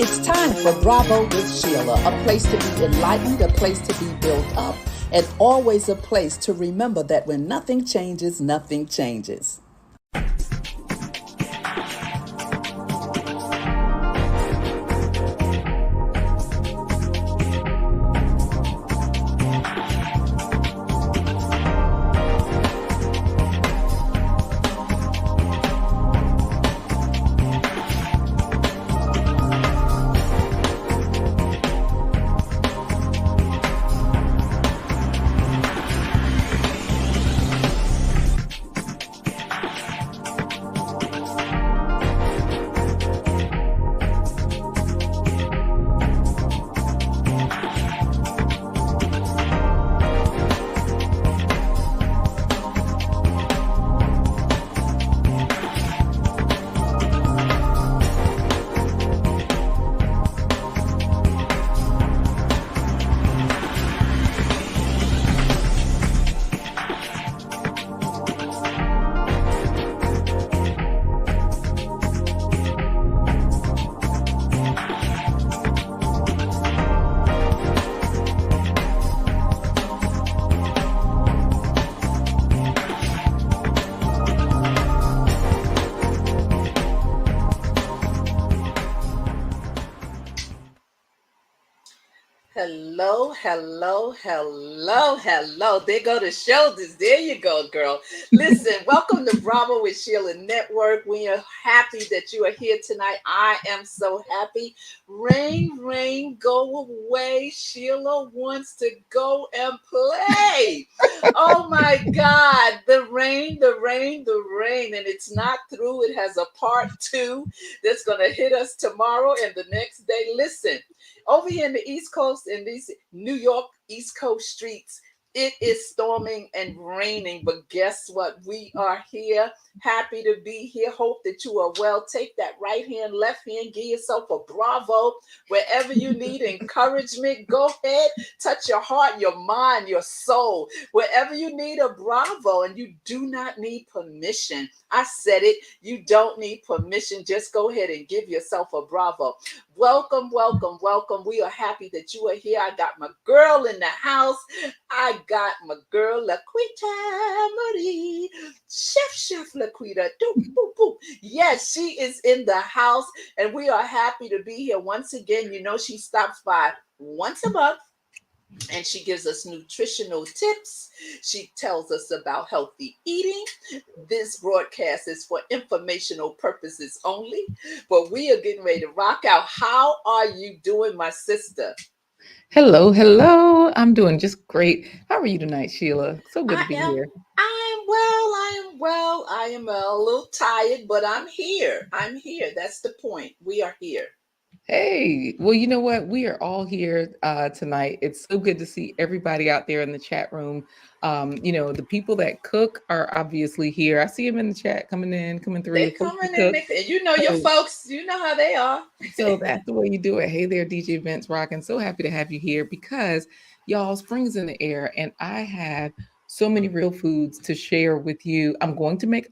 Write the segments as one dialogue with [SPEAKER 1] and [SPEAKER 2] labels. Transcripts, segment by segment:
[SPEAKER 1] It's time for Bravo with Sheila, a place to be enlightened, a place to be built up, and always a place to remember that when nothing changes, nothing changes. Hello, hello, hello, hello. There go the shoulders. There you go, girl. Listen, welcome to Bravo with Sheila Network. We are happy that you are here tonight. I am so happy. Rain, rain, go away. Sheila wants to go and play. Oh my God. The rain, the rain, the rain. And it's not through. It has a part two that's going to hit us tomorrow and the next day. Listen. Over here in the East Coast, in these New York East Coast streets, it is storming and raining. But guess what? We are here. Happy to be here. Hope that you are well. Take that right hand, left hand, give yourself a bravo. Wherever you need encouragement, go ahead. Touch your heart, your mind, your soul. Wherever you need a bravo, and you do not need permission. I said it. You don't need permission. Just go ahead and give yourself a bravo. Welcome, welcome, welcome. We are happy that you are here. I got my girl in the house. I got my girl, Laquita Marie. Chef Laquita. Yes, she is in the house, and we are happy to be here once again. You know, she stops by once a month. And she gives us nutritional tips. She tells us about healthy eating. This broadcast is for informational purposes only. But we are getting ready to rock out. How are you doing, my sister?
[SPEAKER 2] Hello, hello. I'm doing just great. How are you tonight, Sheila? So good to
[SPEAKER 1] I
[SPEAKER 2] be
[SPEAKER 1] am.
[SPEAKER 2] here.
[SPEAKER 1] I am well. I am well. I am a little tired, but I'm here. I'm here. That's the point. We are here.
[SPEAKER 2] Hey, well, you know what? We are all here tonight. It's so good to see everybody out there in the chat room. The people that cook are obviously here. I see them in the chat coming in, coming through.
[SPEAKER 1] They
[SPEAKER 2] The folks who
[SPEAKER 1] coming in.
[SPEAKER 2] cook.
[SPEAKER 1] You know your
[SPEAKER 2] So,
[SPEAKER 1] folks. You know how they are.
[SPEAKER 2] so that's the way you do it. Hey there, DJ Vince Rockin'. So happy to have you here because y'all, spring's in the air, and I have so many real foods to share with you. I'm going to make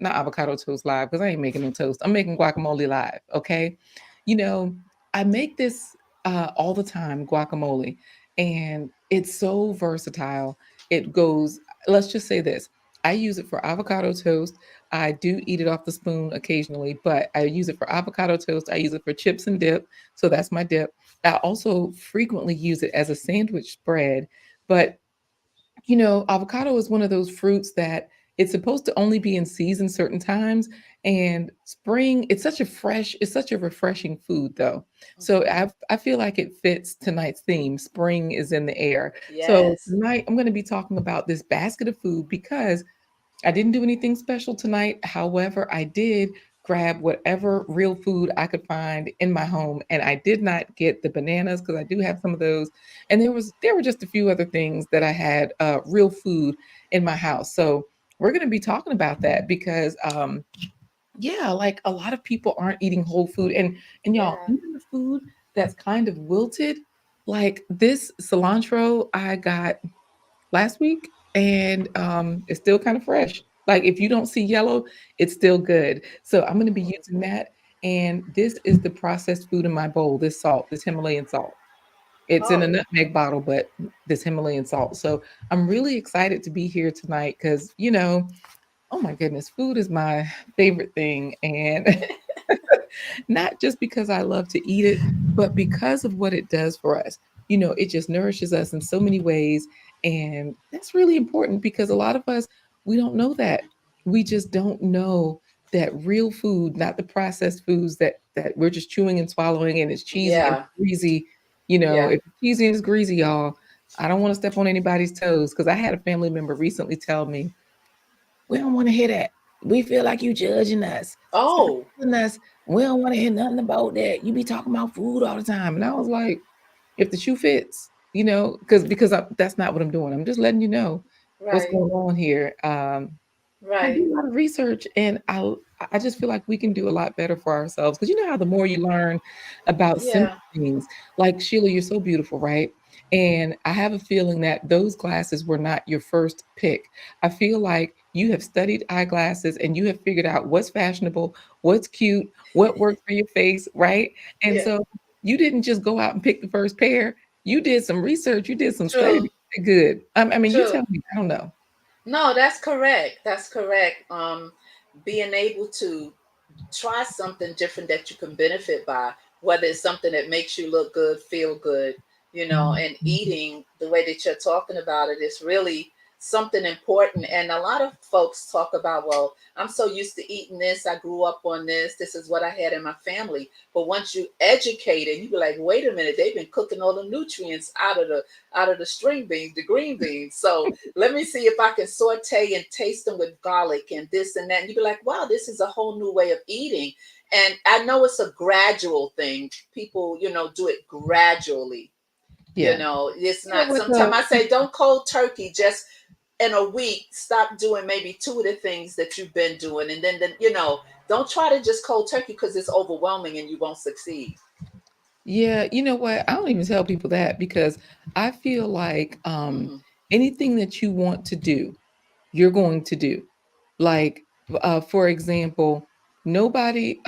[SPEAKER 2] not avocado toast live because I ain't making no toast. I'm making guacamole live. Okay. You know, I make this all the time, guacamole, and it's so versatile. It goes, let's just say this. I use it for avocado toast. I do eat it off the spoon occasionally, but I use it for avocado toast. I use it for chips and dip. So that's my dip. I also frequently use it as a sandwich spread. But avocado is one of those fruits that it's supposed to only be in season certain times. And spring, it's such a refreshing food though. So
[SPEAKER 1] Mhm.
[SPEAKER 2] I feel like it fits tonight's theme. Spring is in the air. So
[SPEAKER 1] Yes.
[SPEAKER 2] tonight I'm going to be talking about this basket of food because I didn't do anything special tonight. However, I did grab whatever real food I could find in my home, and I did not get the bananas because I do have some of those. And there were just a few other things that I had real food in my house. So we're going to be talking about that because yeah, like a lot of people aren't eating whole food, and y'all,
[SPEAKER 1] Yeah.
[SPEAKER 2] even the food that's kind of wilted, like this cilantro I got last week, and it's still kind of fresh. Like if you don't see yellow, it's still good. So I'm going to be using that. And this is the processed food in my bowl, this salt, this Himalayan salt. It's in a
[SPEAKER 1] Oh,
[SPEAKER 2] nutmeg bottle, but this Himalayan salt. So I'm really excited to be here tonight because, oh my goodness, food is my favorite thing. And not just because I love to eat it, but because of what it does for us. It just nourishes us in so many ways. And that's really important because a lot of us, we don't know that. We just don't know that real food, not the processed foods that we're just chewing and swallowing and it's cheesy and
[SPEAKER 1] yeah,
[SPEAKER 2] greasy.
[SPEAKER 1] yeah.
[SPEAKER 2] If it's cheesy and it's greasy, y'all, I don't want to step on anybody's toes because I had a family member recently tell me, we don't want to hear that. We feel like you judging us. Stop
[SPEAKER 1] Oh,
[SPEAKER 2] telling us. We don't want to hear nothing about that. You be talking about food all the time. And I was like, if the shoe fits, that's not what I'm doing. I'm just letting you know what's
[SPEAKER 1] right,
[SPEAKER 2] going on here. I
[SPEAKER 1] right.
[SPEAKER 2] do a lot of research, and I just feel like we can do a lot better for ourselves because you know how the more you learn about simple
[SPEAKER 1] Yeah,
[SPEAKER 2] things, like Sheila, you're so beautiful, right? And I have a feeling that those glasses were not your first pick. I feel like you have studied eyeglasses and you have figured out what's fashionable, what's cute, what works for your face, right? And
[SPEAKER 1] yeah.
[SPEAKER 2] so you didn't just go out and pick the first pair. You did some research, you did some study.
[SPEAKER 1] True,
[SPEAKER 2] Good. I mean, you
[SPEAKER 1] true.
[SPEAKER 2] tell me. I don't know.
[SPEAKER 1] No, that's correct. That's correct. Being able to try something different that you can benefit by, whether it's something that makes you look good, feel good, and
[SPEAKER 2] Mhm.
[SPEAKER 1] eating the way that you're talking about it is really something important. And a lot of folks talk about, well, I'm so used to eating this, I grew up on this is what I had in my family. But once you educate it, you be like, wait a minute, they've been cooking all the nutrients out of the string beans, the green beans. So let me see if I can saute and taste them with garlic and this and that. And you'd be like, wow, this is a whole new way of eating. And I know it's a gradual thing. People, do it gradually.
[SPEAKER 2] Yeah.
[SPEAKER 1] It's
[SPEAKER 2] You know
[SPEAKER 1] not,
[SPEAKER 2] what
[SPEAKER 1] sometimes
[SPEAKER 2] though?
[SPEAKER 1] I say, don't cold turkey, just in a week, stop doing maybe two of the things that you've been doing. And then, don't try to just cold turkey because it's overwhelming and you won't succeed.
[SPEAKER 2] Yeah, you know what? I don't even tell people that because I feel like
[SPEAKER 1] Hmm.
[SPEAKER 2] anything that you want to do, you're going to do. Like, for example, nobody.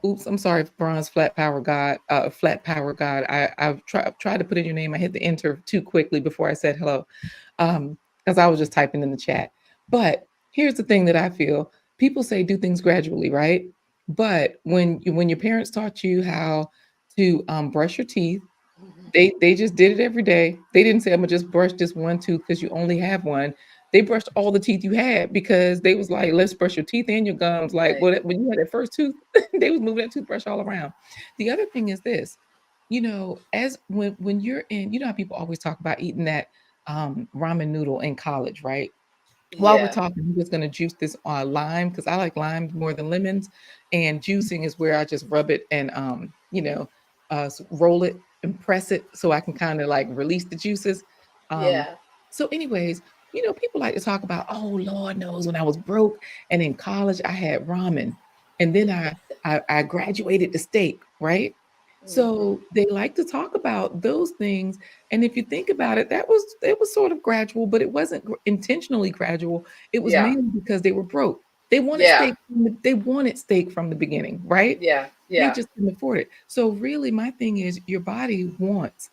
[SPEAKER 2] Oops, I'm sorry, Bronze Flat Power God. I've tried to put in your name. I hit the enter too quickly before I said hello, because I was just typing in the chat. But here's the thing that I feel: people say do things gradually, right? But when your parents taught you how to brush your teeth, they just did it every day. They didn't say, "Imma just brush this one tooth because you only have one." They brushed all the teeth you had because they was like, "Let's brush your teeth and your gums." Like,
[SPEAKER 1] Right.
[SPEAKER 2] when you had that first tooth, they was moving that toothbrush all around. The other thing is this, as when you're in how people always talk about eating that, ramen noodle in college, right? While we're
[SPEAKER 1] Yeah.
[SPEAKER 2] talking, I'm just gonna juice this, lime because I like limes more than lemons, and juicing is where I just rub it and, roll it and press it so I can kinda, like, release the juices. Um,
[SPEAKER 1] Yeah.
[SPEAKER 2] so anyways, people like to talk about, "Oh, Lord knows when I was broke and in college, I had ramen, and then I graduated to steak," right?
[SPEAKER 1] Hmm.
[SPEAKER 2] So, they like to talk about those things, and if you think about it, it was sort of gradual, but it wasn't intentionally gradual. It was
[SPEAKER 1] Yeah.
[SPEAKER 2] mainly because they were broke.
[SPEAKER 1] Yeah.
[SPEAKER 2] They wanted steak from the beginning, right?
[SPEAKER 1] Yeah.
[SPEAKER 2] They
[SPEAKER 1] Yeah.
[SPEAKER 2] just couldn't afford it. So really my thing is your body wants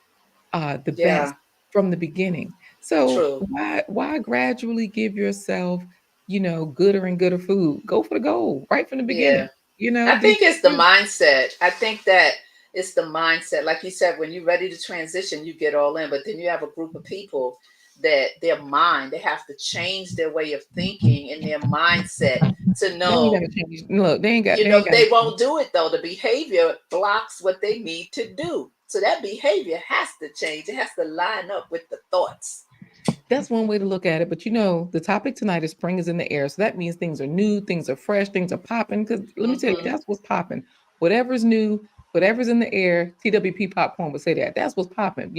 [SPEAKER 2] the best
[SPEAKER 1] Yeah.
[SPEAKER 2] from the beginning. So
[SPEAKER 1] True.
[SPEAKER 2] why gradually give yourself, gooder and gooder food? Go for the gold right from the
[SPEAKER 1] Yeah.
[SPEAKER 2] beginning.
[SPEAKER 1] I
[SPEAKER 2] They
[SPEAKER 1] think it's the mindset. I think that it's the mindset. Like you said, when you're ready to transition, you get all in. But then you have a group of people that their mind, they have to change their way of thinking and their mindset to
[SPEAKER 2] they ain't
[SPEAKER 1] know,
[SPEAKER 2] gotta change. Look, they ain't gotta
[SPEAKER 1] they
[SPEAKER 2] change.
[SPEAKER 1] won't do it though. The behavior blocks what they need to do. So that behavior has to change. It has to line up with the thoughts.
[SPEAKER 2] That's one way to look at it, but the topic tonight is spring is in the air. So that means things are new, things are fresh, things are popping. Because let me tell you,
[SPEAKER 1] Hmm.
[SPEAKER 2] that's what's popping. Whatever's new, whatever's in the air, TWP popcorn would say that. That's what's popping.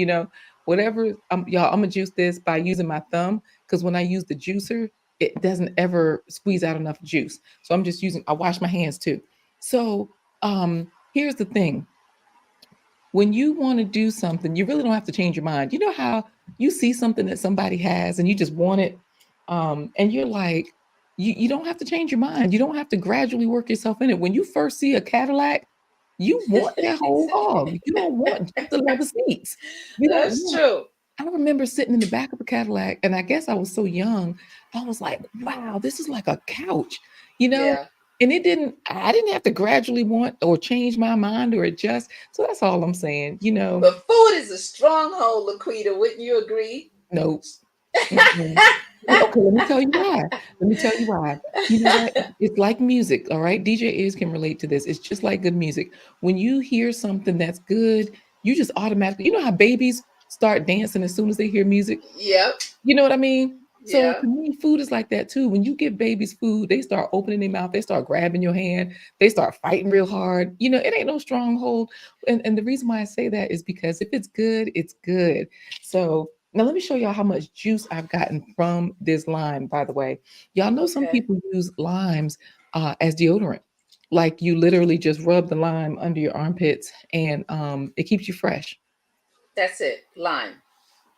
[SPEAKER 2] Whatever. Y'all, I'm gonna juice this by using my thumb because when I use the juicer, it doesn't ever squeeze out enough juice. So I'm just using. I wash my hands too. So here's the thing: when you want to do something, you really don't have to change your mind. You know how you see something that somebody has and you just want it, and you're like, you don't have to change your mind. You don't have to gradually work yourself in it. When you first see a Cadillac, You want that whole hog. You don't want just the leather seats. You don't
[SPEAKER 1] That's
[SPEAKER 2] want.
[SPEAKER 1] true.
[SPEAKER 2] I remember sitting in the back of a Cadillac, and I guess I was so young. I was like, "Wow, this is like a couch," you know.
[SPEAKER 1] Yeah.
[SPEAKER 2] And it didn't. I didn't have to gradually want or change my mind or adjust. So that's all I'm saying. You know,
[SPEAKER 1] But food is a stronghold, Laquita. Wouldn't you agree?
[SPEAKER 2] no. Mm-mm. Okay, let me tell you why. Let me tell you why. You know what? It's like music, all right? DJ ears can relate to this. It's just like good music. When you hear something that's good, you just automatically, you know how babies start dancing as soon as they hear music?
[SPEAKER 1] Yep.
[SPEAKER 2] You know what I mean? So
[SPEAKER 1] Yeah.
[SPEAKER 2] to me, food is like that too. When you give babies food, they start opening their mouth, they start grabbing your hand, they start fighting real hard. You know, it ain't no stronghold. And the reason why I say that is because if it's good, it's good. So now let me show y'all how much juice I've gotten from this lime, by the way. Y'all know some
[SPEAKER 1] Okay.
[SPEAKER 2] people use limes as deodorant. Like you literally just rub the lime under your armpits and it keeps you fresh.
[SPEAKER 1] That's it. Lime.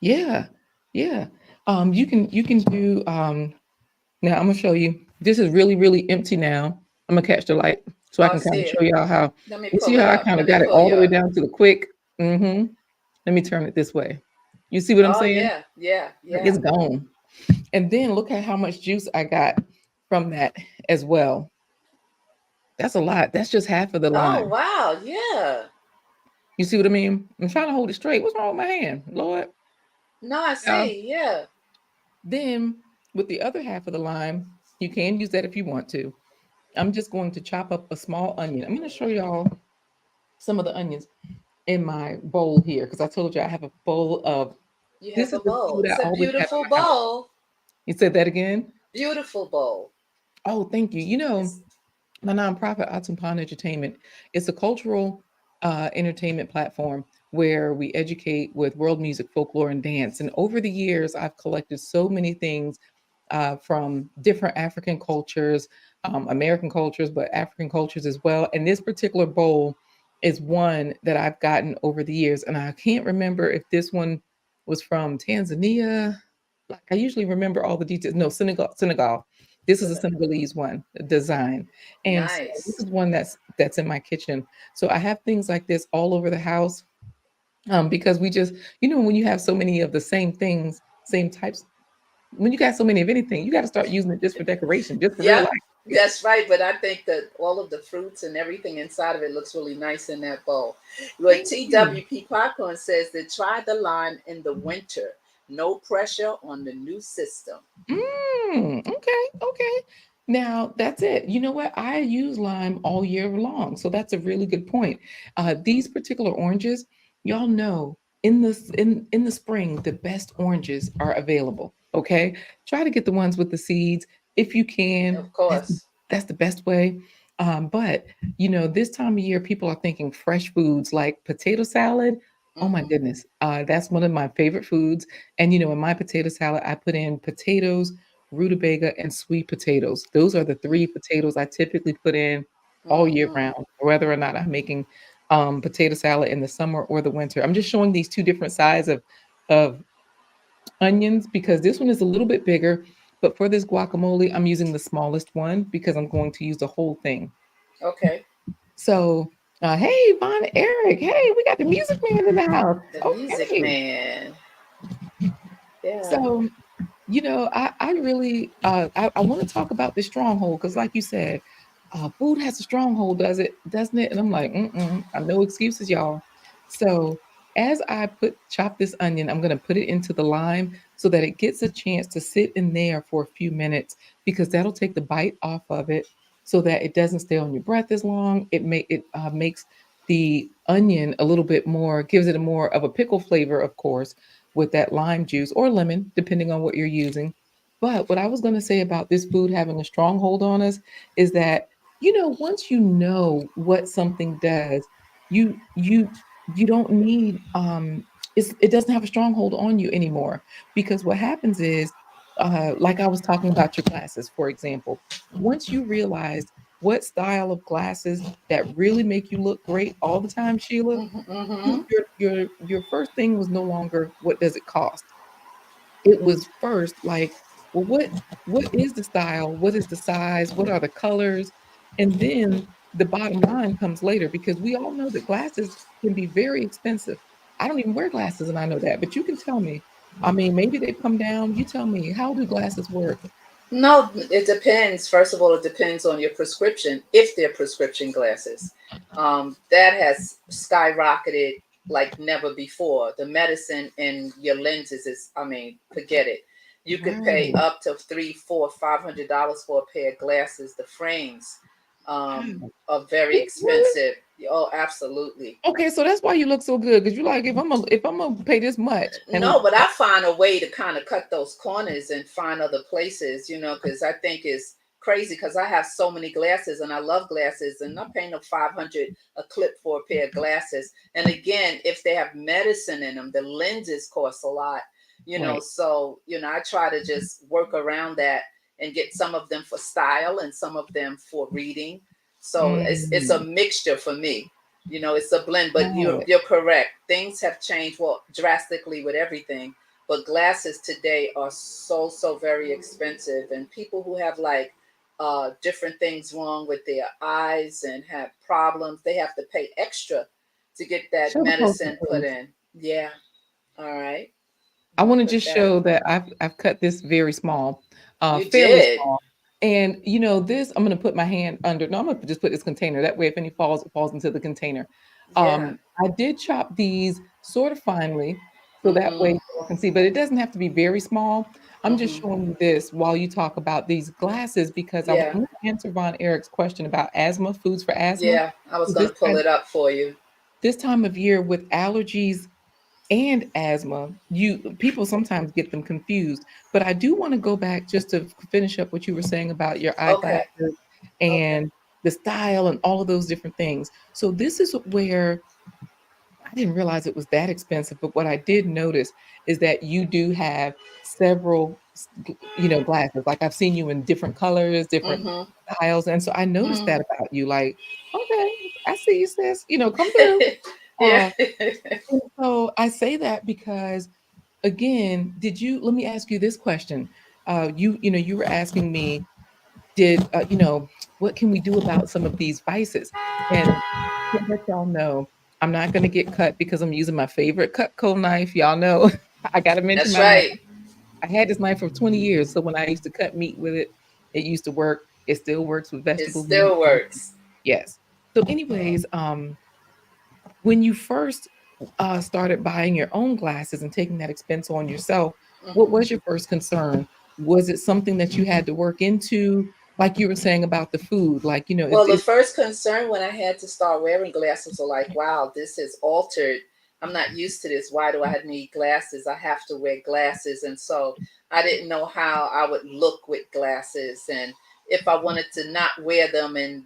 [SPEAKER 2] Yeah, yeah. You can do now I'm gonna show you. This is really, really empty now. I'm gonna catch the light so I
[SPEAKER 1] I'll
[SPEAKER 2] can kind
[SPEAKER 1] see
[SPEAKER 2] of show
[SPEAKER 1] it.
[SPEAKER 2] y'all how
[SPEAKER 1] Let me
[SPEAKER 2] you see
[SPEAKER 1] pull
[SPEAKER 2] how
[SPEAKER 1] it
[SPEAKER 2] I
[SPEAKER 1] up.
[SPEAKER 2] kind
[SPEAKER 1] Let
[SPEAKER 2] of
[SPEAKER 1] me
[SPEAKER 2] got it
[SPEAKER 1] pull
[SPEAKER 2] all
[SPEAKER 1] you
[SPEAKER 2] the way
[SPEAKER 1] up.
[SPEAKER 2] down to the quick. hmm Let me turn it this way. You see what I'm
[SPEAKER 1] Oh
[SPEAKER 2] saying?
[SPEAKER 1] yeah. Yeah.
[SPEAKER 2] Like
[SPEAKER 1] Yeah.
[SPEAKER 2] it's gone. And then look at how much juice I got from that as well. That's a lot. That's just half of the
[SPEAKER 1] Oh
[SPEAKER 2] lime.
[SPEAKER 1] wow. Yeah.
[SPEAKER 2] You see what I mean? I'm trying to hold it straight. What's wrong with my hand? Lord.
[SPEAKER 1] No, I
[SPEAKER 2] Yeah.
[SPEAKER 1] see. Yeah.
[SPEAKER 2] Then with the other half of the lime, you can use that if you want to. I'm just going to chop up a small onion. I'm going to show y'all some of the onions in my bowl here because I told you I have a bowl of
[SPEAKER 1] You
[SPEAKER 2] this
[SPEAKER 1] have
[SPEAKER 2] is
[SPEAKER 1] a
[SPEAKER 2] the
[SPEAKER 1] bowl.
[SPEAKER 2] food I
[SPEAKER 1] It's a
[SPEAKER 2] always have
[SPEAKER 1] beautiful
[SPEAKER 2] in my house.
[SPEAKER 1] bowl.
[SPEAKER 2] You said that again?
[SPEAKER 1] Beautiful bowl.
[SPEAKER 2] Oh, thank you. You know,
[SPEAKER 1] It's
[SPEAKER 2] my nonprofit Atumpan Entertainment, it's a cultural entertainment platform where we educate with world music, folklore, and dance. And over the years, I've collected so many things from different African cultures, American cultures, but African cultures as well. And this particular bowl is one that I've gotten over the years. And I can't remember if this one was from Tanzania. Like I usually remember all the details. No, Senegal. This is a
[SPEAKER 1] so
[SPEAKER 2] Senegalese one design. And so this
[SPEAKER 1] nice.
[SPEAKER 2] is one that's in my kitchen. So I have things like this all over the house because we just, when you have so many of the same things, same types, when you got so many of anything, you got to start using it just for decoration, just for real
[SPEAKER 1] Yep.
[SPEAKER 2] life.
[SPEAKER 1] That's right, but I think that all of the fruits and everything inside of it looks really nice in that bowl. But
[SPEAKER 2] Thank you.
[SPEAKER 1] TWP Popcorn says that try the lime in the winter. No pressure on the new system.
[SPEAKER 2] Okay, okay. Now that's it. You know what? I use lime all year long, so that's a really good point. These particular oranges, y'all know, in the spring, the best oranges are available. Okay, try to get the ones with the seeds if you can.
[SPEAKER 1] Of
[SPEAKER 2] That's the,
[SPEAKER 1] course.
[SPEAKER 2] that's the best way. But this time of year, people are thinking fresh foods like potato salad. Oh my
[SPEAKER 1] Hmm.
[SPEAKER 2] goodness, that's one of my favorite foods. And in my potato salad, I put in potatoes, rutabaga, and sweet potatoes. Those are the three potatoes I typically put in all year
[SPEAKER 1] Hmm.
[SPEAKER 2] round, whether or not I'm making potato salad in the summer or the winter. I'm just showing these two different sides of onions because this one is a little bit bigger. But for this guacamole, I'm using the smallest one because I'm going to use the whole thing.
[SPEAKER 1] Okay.
[SPEAKER 2] So, hey, Von Eric, hey, we got the music man in the house.
[SPEAKER 1] The music
[SPEAKER 2] Okay.
[SPEAKER 1] man. Yeah.
[SPEAKER 2] So, I really I want to talk about this stronghold because, like you said, food has a stronghold, doesn't it? And I'm like, no excuses, y'all. So as I chop this onion, I'm gonna put it into the lime so that it gets a chance to sit in there for a few minutes because that'll take the bite off of it, so that it doesn't stay on your breath as long. It makes the onion a little bit more, gives it a more of a pickle flavor, of course, with that lime juice or lemon, depending on what you're using. But what I was going to say about this food having a stronghold on us is that, once you know what something does, you don't need it doesn't have a stronghold on you anymore because what happens is like I was talking about your glasses, for example, once you realized what style of glasses that really make you look great all the time, Sheila,
[SPEAKER 1] Hmm.
[SPEAKER 2] your first thing was no longer what does it cost. It was first like, well, what is the style? What is the size? What are the colors? And then the bottom line comes later because we all know that glasses can be very expensive. I don't even wear glasses and I know that, but you can tell me. I mean, maybe they've come down. You tell me, how do glasses work?
[SPEAKER 1] No, it depends. First of all, it depends on your prescription. If they're prescription glasses, that has skyrocketed like never before. The medicine in your lenses is, I mean, forget it. You could pay
[SPEAKER 2] Right.
[SPEAKER 1] up to three, four, $500 for a pair of glasses. The frames
[SPEAKER 2] Wow.
[SPEAKER 1] are very
[SPEAKER 2] Really?
[SPEAKER 1] expensive. Oh, absolutely.
[SPEAKER 2] Okay, so that's why you look so good because you're like, if I'm gonna pay this much, and
[SPEAKER 1] No, but I find a way to kind of cut those corners and find other places, because I think it's crazy because I have so many glasses and I love glasses and I'm paying them 500 a clip for a pair of glasses. And again, if they have medicine in them, the lenses cost a lot,
[SPEAKER 2] right.
[SPEAKER 1] so, I try to just work around that and get some of them for style and some of them for reading. So it's a
[SPEAKER 2] Mm,
[SPEAKER 1] mixture for me. It's a blend, but you're
[SPEAKER 2] got it.
[SPEAKER 1] you're correct. Things have changed, well, drastically with everything. But glasses today are so very expensive, and people who have like different things wrong with their eyes and have problems, they have to pay extra to get that
[SPEAKER 2] Show the poster,
[SPEAKER 1] medicine put
[SPEAKER 2] please.
[SPEAKER 1] in. Yeah. All right.
[SPEAKER 2] I
[SPEAKER 1] I'm gonna
[SPEAKER 2] want to
[SPEAKER 1] put
[SPEAKER 2] just
[SPEAKER 1] that.
[SPEAKER 2] show that I've cut this very small,
[SPEAKER 1] You
[SPEAKER 2] fairly
[SPEAKER 1] did.
[SPEAKER 2] small. And this, I'm gonna put my hand under. No, I'm gonna just put this container. That way, if any falls, it falls into the container.
[SPEAKER 1] Yeah.
[SPEAKER 2] I did chop these sort of finely, so that way
[SPEAKER 1] Mhm.
[SPEAKER 2] you all can see, but it doesn't have to be very small. I'm just
[SPEAKER 1] Mhm.
[SPEAKER 2] showing you this while you talk about these glasses because I
[SPEAKER 1] Yeah.
[SPEAKER 2] want to answer Von Eric's question about asthma, foods for asthma.
[SPEAKER 1] Yeah. I was
[SPEAKER 2] This
[SPEAKER 1] gonna pull
[SPEAKER 2] time,
[SPEAKER 1] it up for you.
[SPEAKER 2] this time of year with allergies and asthma, you people sometimes get them confused. But I do want to go back just to finish up what you were saying about your
[SPEAKER 1] Okay.
[SPEAKER 2] eyeglasses
[SPEAKER 1] Okay.
[SPEAKER 2] and the style and all of those different things. So this is where I didn't realize it was that expensive, but what I did notice is that you do have several, glasses. Like I've seen you in different colors, different
[SPEAKER 1] Mhm.
[SPEAKER 2] styles, and so I noticed
[SPEAKER 1] Mhm.
[SPEAKER 2] that about you. Like, okay, I see you, sis. Come through.
[SPEAKER 1] Yeah.
[SPEAKER 2] Uh, and so I say that because again, let me ask you this question. You were asking me, what can we do about some of these vices? And to let y'all know, I'm not going to get cut because I'm using my favorite Cutco knife. Y'all know I got to mention
[SPEAKER 1] That's
[SPEAKER 2] my knife.
[SPEAKER 1] right.
[SPEAKER 2] I had this knife for 20 years. So when I used to cut meat with it, it used to work. It still works with
[SPEAKER 1] It
[SPEAKER 2] vegetable meat.
[SPEAKER 1] still works.
[SPEAKER 2] Yes. So, anyways, when you first started buying your own glasses and taking that expense on yourself, what
[SPEAKER 1] Mhm.
[SPEAKER 2] was your first concern? Was it something that you had to work into, like you were saying about the food? Like,
[SPEAKER 1] Well, the first concern when I had to start wearing glasses was like, wow, this is altered. I'm not used to this. Why do I need glasses? I have to wear glasses. And so I didn't know how I would look with glasses and if I wanted to not wear them and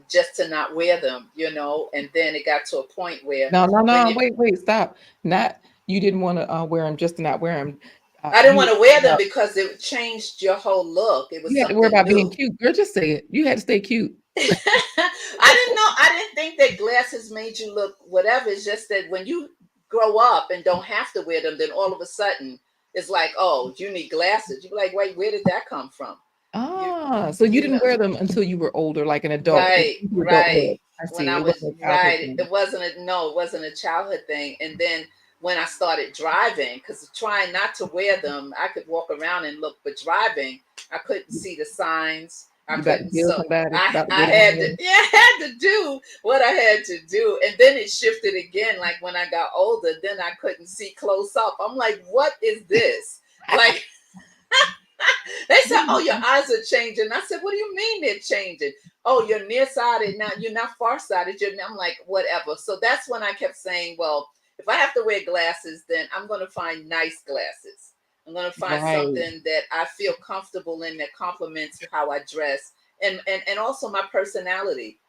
[SPEAKER 1] just to not wear them. And then it got to a point where
[SPEAKER 2] no, no,
[SPEAKER 1] when
[SPEAKER 2] no,
[SPEAKER 1] you,
[SPEAKER 2] wait, stop. Not You didn't want to wear them just to not wear them.
[SPEAKER 1] I didn't
[SPEAKER 2] You
[SPEAKER 1] want
[SPEAKER 2] were
[SPEAKER 1] to wear
[SPEAKER 2] worried
[SPEAKER 1] them
[SPEAKER 2] about
[SPEAKER 1] because it changed your whole look. It was
[SPEAKER 2] you had to worry
[SPEAKER 1] something
[SPEAKER 2] about being
[SPEAKER 1] new.
[SPEAKER 2] cute. Girl, just say it. You had to stay cute.
[SPEAKER 1] I didn't think that glasses made you look whatever. It's just that when you grow up and don't have to wear them, then all of a sudden it's like, oh, you need glasses. You're like, wait, where did that come from? You
[SPEAKER 2] So you
[SPEAKER 1] you
[SPEAKER 2] didn't
[SPEAKER 1] know,
[SPEAKER 2] wear them until you were older, like an adult,
[SPEAKER 1] right,
[SPEAKER 2] into
[SPEAKER 1] right.
[SPEAKER 2] adulthood. I
[SPEAKER 1] When
[SPEAKER 2] see.
[SPEAKER 1] I
[SPEAKER 2] It
[SPEAKER 1] was
[SPEAKER 2] wasn't a childhood
[SPEAKER 1] right,
[SPEAKER 2] thing.
[SPEAKER 1] it wasn't a no, it wasn't a childhood thing. And then when I started driving, because trying not to wear them, I could walk around and look, but driving, I couldn't see the signs. I
[SPEAKER 2] You about to
[SPEAKER 1] couldn't,
[SPEAKER 2] kill
[SPEAKER 1] so
[SPEAKER 2] somebody,
[SPEAKER 1] I
[SPEAKER 2] about to
[SPEAKER 1] I
[SPEAKER 2] go down
[SPEAKER 1] had to,
[SPEAKER 2] there.
[SPEAKER 1] yeah, I had to do what I had to do. And then it shifted again. Like when I got older, then I couldn't see close up. I'm like, what is this? Like they said, "Oh, your eyes are changing." I said, "What do you mean they're changing?" "Oh, you're nearsighted now. You're not farsighted." I'm like, whatever. So that's when I kept saying, "Well, if I have to wear glasses, then I'm going to find nice glasses. I'm going to find
[SPEAKER 2] Right,
[SPEAKER 1] something that I feel comfortable in that complements how I dress and also my personality,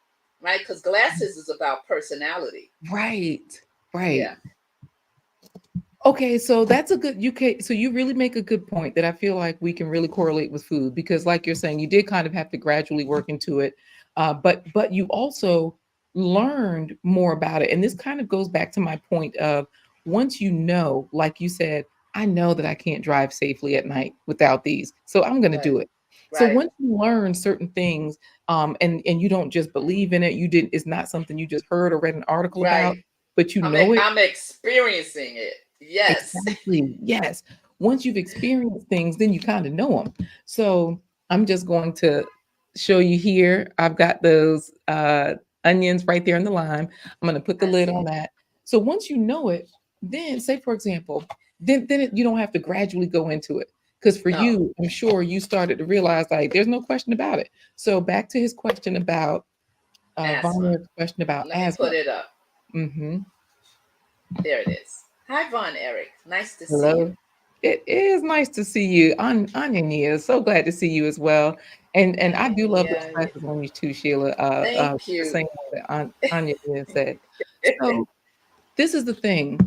[SPEAKER 1] right? Because glasses is about personality.
[SPEAKER 2] right, right.
[SPEAKER 1] Yeah,
[SPEAKER 2] Okay, so that's a good so you really make a good point that I feel like we can really correlate with food because like you're saying, you did kind of have to gradually work into it. But you also learned more about it. And this kind of goes back to my point of once like you said, I know that I can't drive safely at night without these. So I'm going to
[SPEAKER 1] right.
[SPEAKER 2] do it. So
[SPEAKER 1] Right.
[SPEAKER 2] once you learn certain things, and you don't just believe in it, you didn't. It's not something you just heard or read an article
[SPEAKER 1] Right.
[SPEAKER 2] about, but you know it.
[SPEAKER 1] I'm experiencing it. Yes.
[SPEAKER 2] Exactly. Yes. Once you've experienced things, then you kind of know them. So I'm just going to show you here. I've got those onions right there in the lime. I'm going to put the
[SPEAKER 1] I
[SPEAKER 2] lid
[SPEAKER 1] see
[SPEAKER 2] on
[SPEAKER 1] it.
[SPEAKER 2] that. So once you know it, then say for example, you don't have to gradually go into it. Because for
[SPEAKER 1] No.
[SPEAKER 2] you, I'm sure you started to realize like there's no question about it. So back to his question about
[SPEAKER 1] Asthma.
[SPEAKER 2] Von question about
[SPEAKER 1] Let me put
[SPEAKER 2] asthma.
[SPEAKER 1] it up.
[SPEAKER 2] Hmm.
[SPEAKER 1] There it is. Hi, Von Eric. Nice to see you.
[SPEAKER 2] Hello. It is nice to see you. Anya Nia, so glad to see you as well. And I do love those
[SPEAKER 1] Yeah.
[SPEAKER 2] classes on you too, Sheila.
[SPEAKER 1] Thank
[SPEAKER 2] The
[SPEAKER 1] you.
[SPEAKER 2] same way that Anya Nia said. So this is the thing.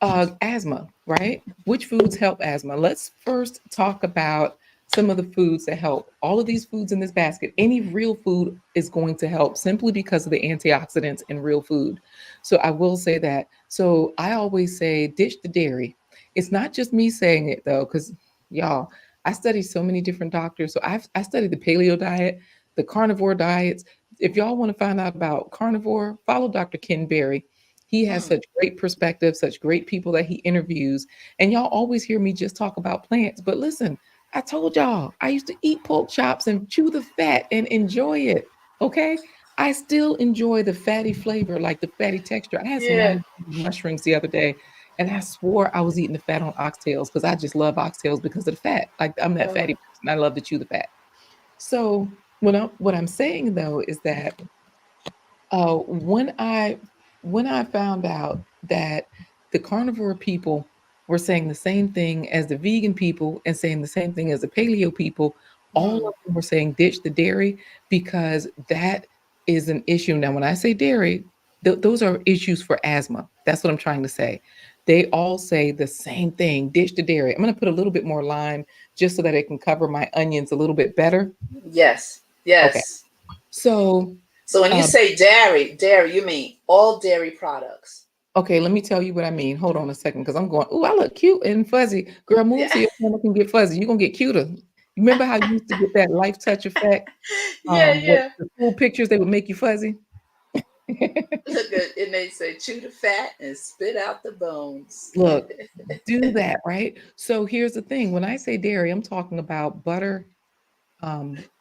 [SPEAKER 2] Asthma, right? Which foods help asthma? Let's first talk about some of the foods that help. All of these foods in this basket, any real food is going to help simply because of the antioxidants in real food. So I will say that. So I always say ditch the dairy. It's not just me saying it though, because y'all, I study so many different doctors. So I studied the paleo diet, the carnivore diets. If y'all want to find out about carnivore, follow Dr. Ken Berry. He has
[SPEAKER 1] Mm.
[SPEAKER 2] such great perspective, such great people that he interviews. And y'all always hear me just talk about plants. But listen, I told y'all I used to eat pork chops and chew the fat and enjoy it. Okay. I still enjoy the fatty flavor, like the fatty texture. I had some
[SPEAKER 1] Yeah.
[SPEAKER 2] mushrooms the other day, and I swore I was eating the fat on oxtails because I just love oxtails because of the fat. Like I'm that
[SPEAKER 1] Uh,
[SPEAKER 2] fatty person. I love to chew the fat. So what I'm saying though is that uh, when I when I found out that the carnivore people were saying the same thing as the vegan people and saying the same thing as the paleo people, all
[SPEAKER 1] mm.
[SPEAKER 2] of them were saying ditch the dairy because that is an issue. Now, when I say dairy, those are issues for asthma. That's what I'm trying to say. They all say the same thing, ditch the dairy. I'm going to put a little bit more lime just so that it can cover my onions a little bit better.
[SPEAKER 1] Yes.
[SPEAKER 2] Okay.
[SPEAKER 1] Yes.
[SPEAKER 2] So,
[SPEAKER 1] So when you
[SPEAKER 2] uh,
[SPEAKER 1] say dairy, you mean all dairy products.
[SPEAKER 2] okay, let me tell you what I mean. Hold on a second, because I'm going, oh, I look cute and fuzzy. Girl, move
[SPEAKER 1] Yeah.
[SPEAKER 2] so your camera can get fuzzy. You're gonna get cuter. You remember how you used to get that life touch effect?
[SPEAKER 1] Yeah,
[SPEAKER 2] What
[SPEAKER 1] yeah.
[SPEAKER 2] the cool pictures they would make you fuzzy?
[SPEAKER 1] Look at and they say chew the fat and spit out the bones.
[SPEAKER 2] Look, do that, right? So here's the thing. When I say dairy, I'm talking about butter,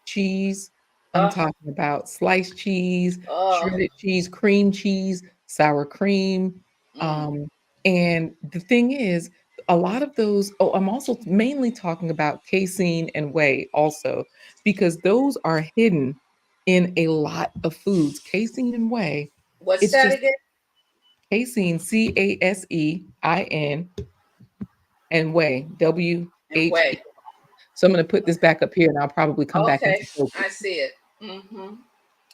[SPEAKER 2] cheese. I'm
[SPEAKER 1] Oh,
[SPEAKER 2] talking about sliced cheese,
[SPEAKER 1] oh.
[SPEAKER 2] shredded cheese, cream cheese, sour cream.
[SPEAKER 1] Mm.
[SPEAKER 2] Um, and the thing is, a lot of those, oh, I'm also mainly talking about casein and whey also, because those are hidden in a lot of foods. Casein and whey,
[SPEAKER 1] What's
[SPEAKER 2] it's
[SPEAKER 1] that
[SPEAKER 2] just
[SPEAKER 1] again?
[SPEAKER 2] casein, Casein, and whey,
[SPEAKER 1] And
[SPEAKER 2] WHE.
[SPEAKER 1] whey.
[SPEAKER 2] So I'm going to put this back up here and I'll probably come back into
[SPEAKER 1] Okay, I
[SPEAKER 2] focus.
[SPEAKER 1] see it. Mm-hmm.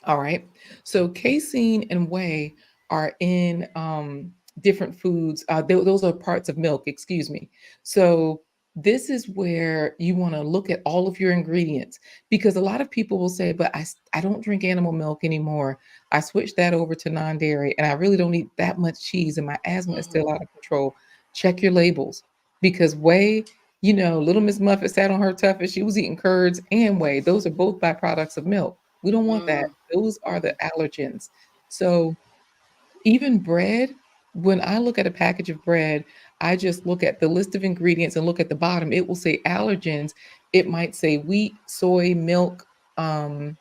[SPEAKER 2] All right. So casein and whey are in different foods. Those are parts of milk, excuse me. So this is where you want to look at all of your ingredients because a lot of people will say, but I don't drink animal milk anymore. I switched that over to non-dairy and I really don't eat that much cheese and my asthma is
[SPEAKER 1] Mm-hmm.
[SPEAKER 2] still out of control. Check your labels because whey, Little Miss Muffet sat on her toughest. She was eating curds and whey. Those are both byproducts of milk. We don't want that.
[SPEAKER 1] Mm.
[SPEAKER 2] Those are
[SPEAKER 1] Mm.
[SPEAKER 2] the allergens. So even bread, when I look at a package of bread, I just look at the list of ingredients and look at the bottom. It will say allergens. It might say wheat, soy, milk. Um,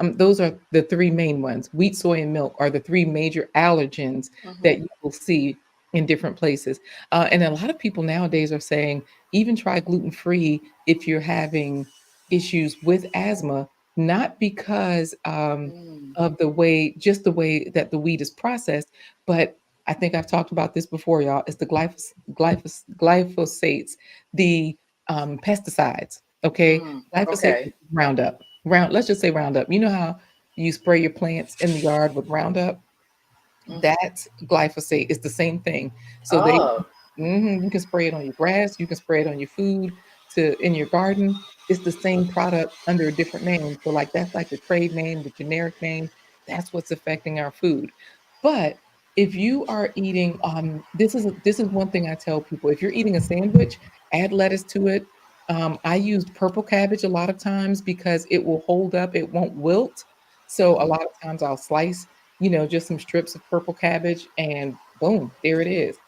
[SPEAKER 2] those are the three main ones. Wheat, soy, and milk are the three major allergens that
[SPEAKER 1] Mm-hmm.
[SPEAKER 2] you will see in different places. And a lot of people nowadays are saying even try gluten free if you're having issues with asthma, not because
[SPEAKER 1] Mm.
[SPEAKER 2] of just the way that the wheat is processed, but I think I've talked about this before, y'all. It's the glyphosates, the pesticides. Okay,
[SPEAKER 1] Mm.
[SPEAKER 2] glyphosate,
[SPEAKER 1] Okay.
[SPEAKER 2] Roundup. Let's just say Roundup. You know how you spray your plants in the yard with Roundup?
[SPEAKER 1] Mm.
[SPEAKER 2] That's glyphosate. It's the same thing. So
[SPEAKER 1] Oh.
[SPEAKER 2] you can spray it on your grass, you can spray it on your food to in your garden. It's the same product under a different name. So like that's like the trade name, the generic name. That's what's affecting our food. But if you are eating, this is one thing I tell people. If you're eating a sandwich, add lettuce to it, I use purple cabbage a lot of times because it will hold up, it won't wilt. So a lot of times I'll slice, just some strips of purple cabbage and boom, there it is.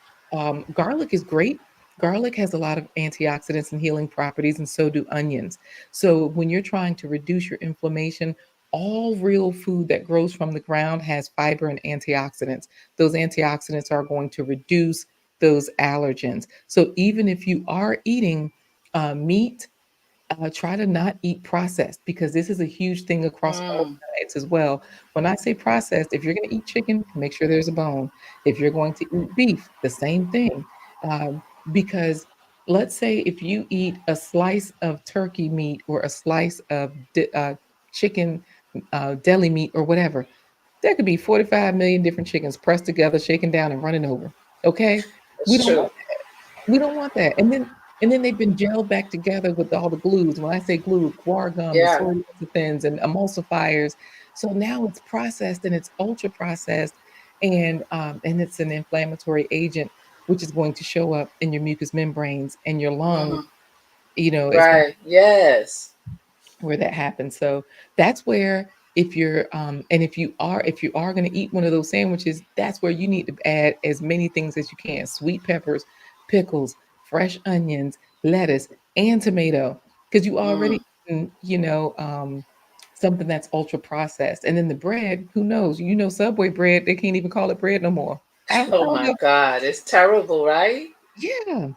[SPEAKER 2] Garlic is great. Garlic has a lot of antioxidants and healing properties, and so do onions. So when you're trying to reduce your inflammation, all real food that grows from the ground has fiber and antioxidants. Those antioxidants are going to reduce those allergens. So even if you are eating meat, try to not eat processed because this is a huge thing across all
[SPEAKER 1] Mm,
[SPEAKER 2] diets as well. When I say processed, if you're going to eat chicken, make sure there's a bone. If you're going to eat beef, the same thing. Because let's say if you eat a slice of turkey meat or a slice of chicken deli meat or whatever, there could be 45 million different chickens pressed together, shaken down, and running over. Okay, we
[SPEAKER 1] it's
[SPEAKER 2] don't
[SPEAKER 1] true.
[SPEAKER 2] want we don't want that. And then they've been gelled back together with all the glues. When I say glue, guar gum and
[SPEAKER 1] Yeah.
[SPEAKER 2] soy lecithins and emulsifiers. So now it's processed and it's ultra processed, and it's an inflammatory agent, which is going to show up in your mucous membranes and your lungs.
[SPEAKER 1] Hmm.
[SPEAKER 2] It's going
[SPEAKER 1] Right. Yes.
[SPEAKER 2] where that happens. So that's where if you're and if you are going to eat one of those sandwiches, that's where you need to add as many things as you can: sweet peppers, pickles, fresh onions, lettuce, and tomato, because you
[SPEAKER 1] Mm.
[SPEAKER 2] already eaten, something that's ultra processed. And then the bread, who knows? Subway bread, they can't even call it bread no more. I
[SPEAKER 1] Oh
[SPEAKER 2] don't
[SPEAKER 1] my
[SPEAKER 2] know.
[SPEAKER 1] God, it's terrible, right?
[SPEAKER 2] Yeah.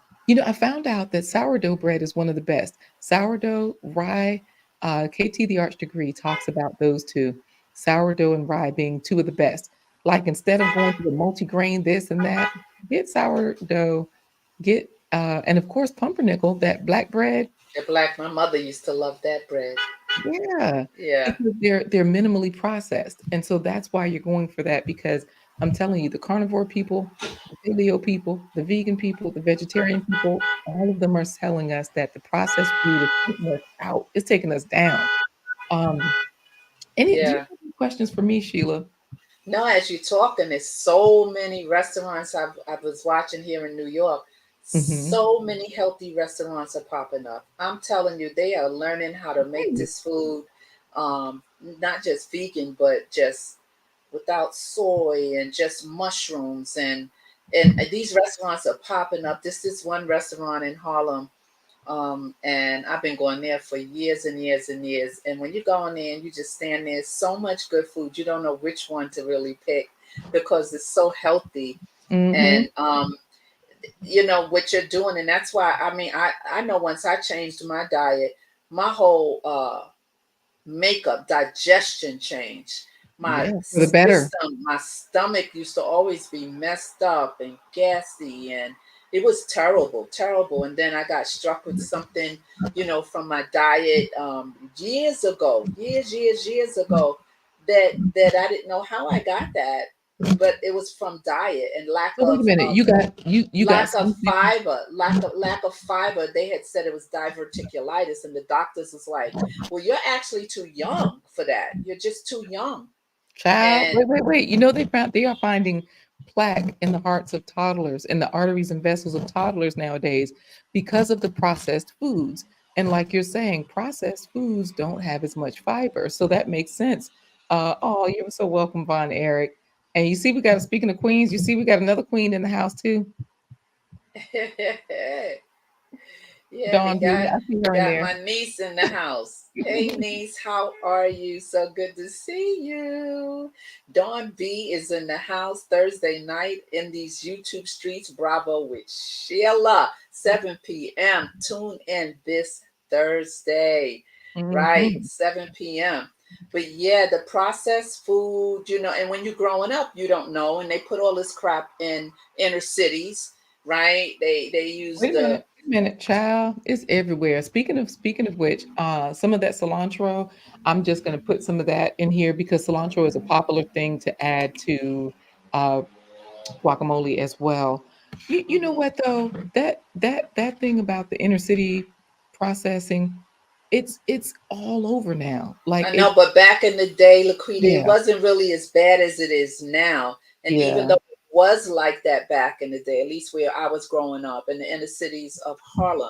[SPEAKER 2] I found out that sourdough bread is one of the best. Sourdough, rye, KT the Arts degree talks about those two, sourdough and rye being two of the best. Like instead of going to the multi-grain this and that, get sourdough, and of course pumpernickel, that black bread.
[SPEAKER 1] The black, my mother used to love that bread.
[SPEAKER 2] Yeah,
[SPEAKER 1] Yeah.
[SPEAKER 2] because they're minimally processed, and so that's why you're going for that. Because I'm telling you, the carnivore people, the paleo people, the vegan people, the vegetarian people, all of them are telling us that the processed food is taking us out. It's taking us down. Um, do you
[SPEAKER 1] Yeah.
[SPEAKER 2] have any questions for me, Sheila?
[SPEAKER 1] No, as you're talking, there's so many restaurants I was watching here in New York.
[SPEAKER 2] Mm-hmm.
[SPEAKER 1] So many healthy restaurants are popping up. I'm telling you, they are learning how to make
[SPEAKER 2] Great.
[SPEAKER 1] this food, not just vegan, but just without soy and just mushrooms and these restaurants are popping up. This is one restaurant in Harlem, and I've been going there for years and years and years. And when you go in there and you just stand there, so much good food, you don't know which one to really pick because it's so healthy.
[SPEAKER 2] Mm-hmm.
[SPEAKER 1] And you know what you're doing, and that's why I mean I know once I changed my diet, my whole makeup, digestion changed. My
[SPEAKER 2] Yeah, for the better.
[SPEAKER 1] system, my stomach used to always be messed up and gassy, and it was terrible, terrible. And then I got struck with something, from my diet years ago, years ago, that I didn't know how I got that, but it was from diet and lack
[SPEAKER 2] So wait a
[SPEAKER 1] of
[SPEAKER 2] minute. You got something.
[SPEAKER 1] lack of fiber. They had said it was diverticulitis, and the doctors was like, well, you're actually too young for that. You're just too young.
[SPEAKER 2] Child,
[SPEAKER 1] And
[SPEAKER 2] wait. They are finding plaque in the hearts of toddlers, in the arteries and vessels of toddlers nowadays because of the processed foods. And like you're saying, processed foods don't have as much fiber. So that makes sense. Oh, you're so welcome, Von Eric. And you see, speaking of queens, you see, we got another queen in the house too.
[SPEAKER 1] yeah, we
[SPEAKER 2] Dawn B. I see her in
[SPEAKER 1] got
[SPEAKER 2] there.
[SPEAKER 1] my niece in the house. Hey niece, how are you? So good to see you. Dawn B is in the house Thursday night in these YouTube streets. Bravo with Sheila, 7 p.m. Tune in this Thursday, right?
[SPEAKER 2] Mhm.
[SPEAKER 1] 7 p.m. But yeah, the processed food, and when you're growing up, you don't know, and they put all this crap in inner cities, right? They use the
[SPEAKER 2] Wait a minute, child. It's everywhere. Speaking of which, some of that cilantro, I'm just gonna put some of that in here because cilantro is a popular thing to add to uh guacamole as well. You know
[SPEAKER 1] Mhm.
[SPEAKER 2] what though? That thing about the inner city processing, it's all over now. Like
[SPEAKER 1] I know,
[SPEAKER 2] it,
[SPEAKER 1] but back in the day, Laquita, it
[SPEAKER 2] yeah,
[SPEAKER 1] wasn't really as bad as it is now. And even
[SPEAKER 2] yeah.
[SPEAKER 1] though it was like that back in the day, at least where I was growing up in the inner cities of Harlem,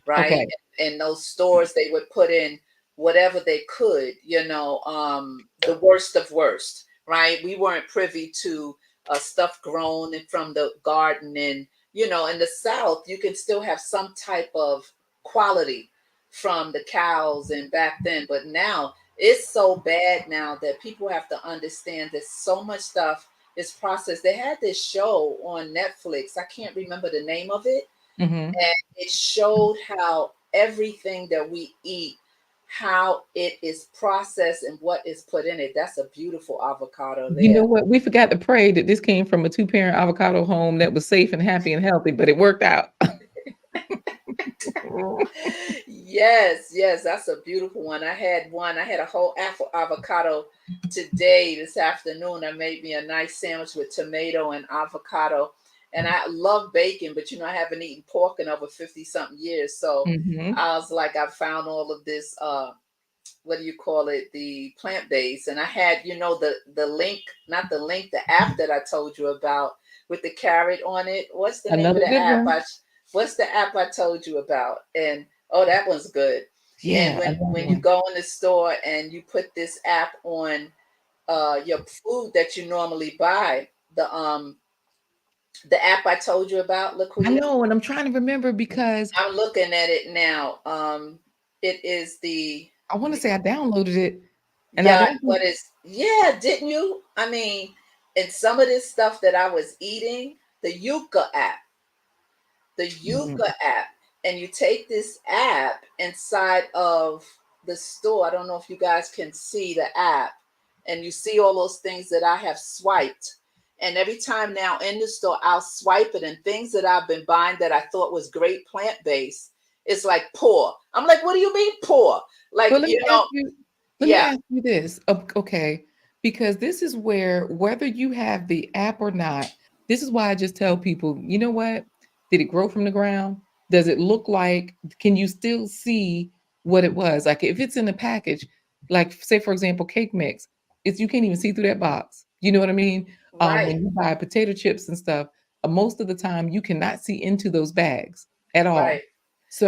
[SPEAKER 1] right?
[SPEAKER 2] Okay.
[SPEAKER 1] In those stores, they would put in whatever they could, the worst of worst, right? We weren't privy to stuff grown from the garden. And, in the South, you can still have some type of quality from the cows and back then. But now it's so bad now that people have to understand that so much stuff is processed. They had this show on Netflix. I can't remember the name of it,
[SPEAKER 2] Hmm.
[SPEAKER 1] and it showed how everything that we eat, how it is processed and what is put in it. That's a beautiful avocado
[SPEAKER 2] You know
[SPEAKER 1] there.
[SPEAKER 2] what? We forgot to pray that this came from a two-parent avocado home that was safe and happy and healthy, but it worked out.
[SPEAKER 1] Yes, yes, that's a beautiful one. I had a whole avocado today, this afternoon. I made me a nice sandwich with tomato and avocado. And I love bacon, but I haven't eaten pork in over 50 something years. So
[SPEAKER 2] Hmm.
[SPEAKER 1] I was like, I found all of this what do you call it, the plant based. And I had, the link, not the link, the app that I told you about with the carrot on it. What's the name of
[SPEAKER 2] Another
[SPEAKER 1] the
[SPEAKER 2] good
[SPEAKER 1] app?
[SPEAKER 2] one.
[SPEAKER 1] What's the app I told you about? And oh, that one's good. And
[SPEAKER 2] Yeah, another
[SPEAKER 1] when you
[SPEAKER 2] one.
[SPEAKER 1] go in the store and you put this app on your food that you normally buy, the app I told you about,
[SPEAKER 2] I
[SPEAKER 1] Laquita.
[SPEAKER 2] know, and I'm trying to remember because
[SPEAKER 1] I'm looking at it now. It is the
[SPEAKER 2] I want to say I downloaded it, and I
[SPEAKER 1] Yeah,
[SPEAKER 2] don't
[SPEAKER 1] what
[SPEAKER 2] think.
[SPEAKER 1] is, yeah, didn't you? I mean, and some of this stuff that I was eating, the
[SPEAKER 2] Mhm.
[SPEAKER 1] Yuka app, and you take this app inside of the store. I don't know if you guys can see the app, and you see all those things that I have swiped. And every time now in the store, I'll swipe it, and things that I've been buying that I thought was great plant based, it's like poor. I'm like, what do you mean poor? Like,
[SPEAKER 2] But let me
[SPEAKER 1] yeah,
[SPEAKER 2] ask you this, okay? Because this is where whether you have the app or not, this is why I just tell people, you know what? Did it grow from the ground? Does it look like? Can you still see what it was? Like if it's in the package, like say for example, cake mix, it's you can't even see through that box. You know what I mean?
[SPEAKER 1] right.
[SPEAKER 2] When you buy potato chips and stuff, most of the time you cannot see into those bags at all.
[SPEAKER 1] Right.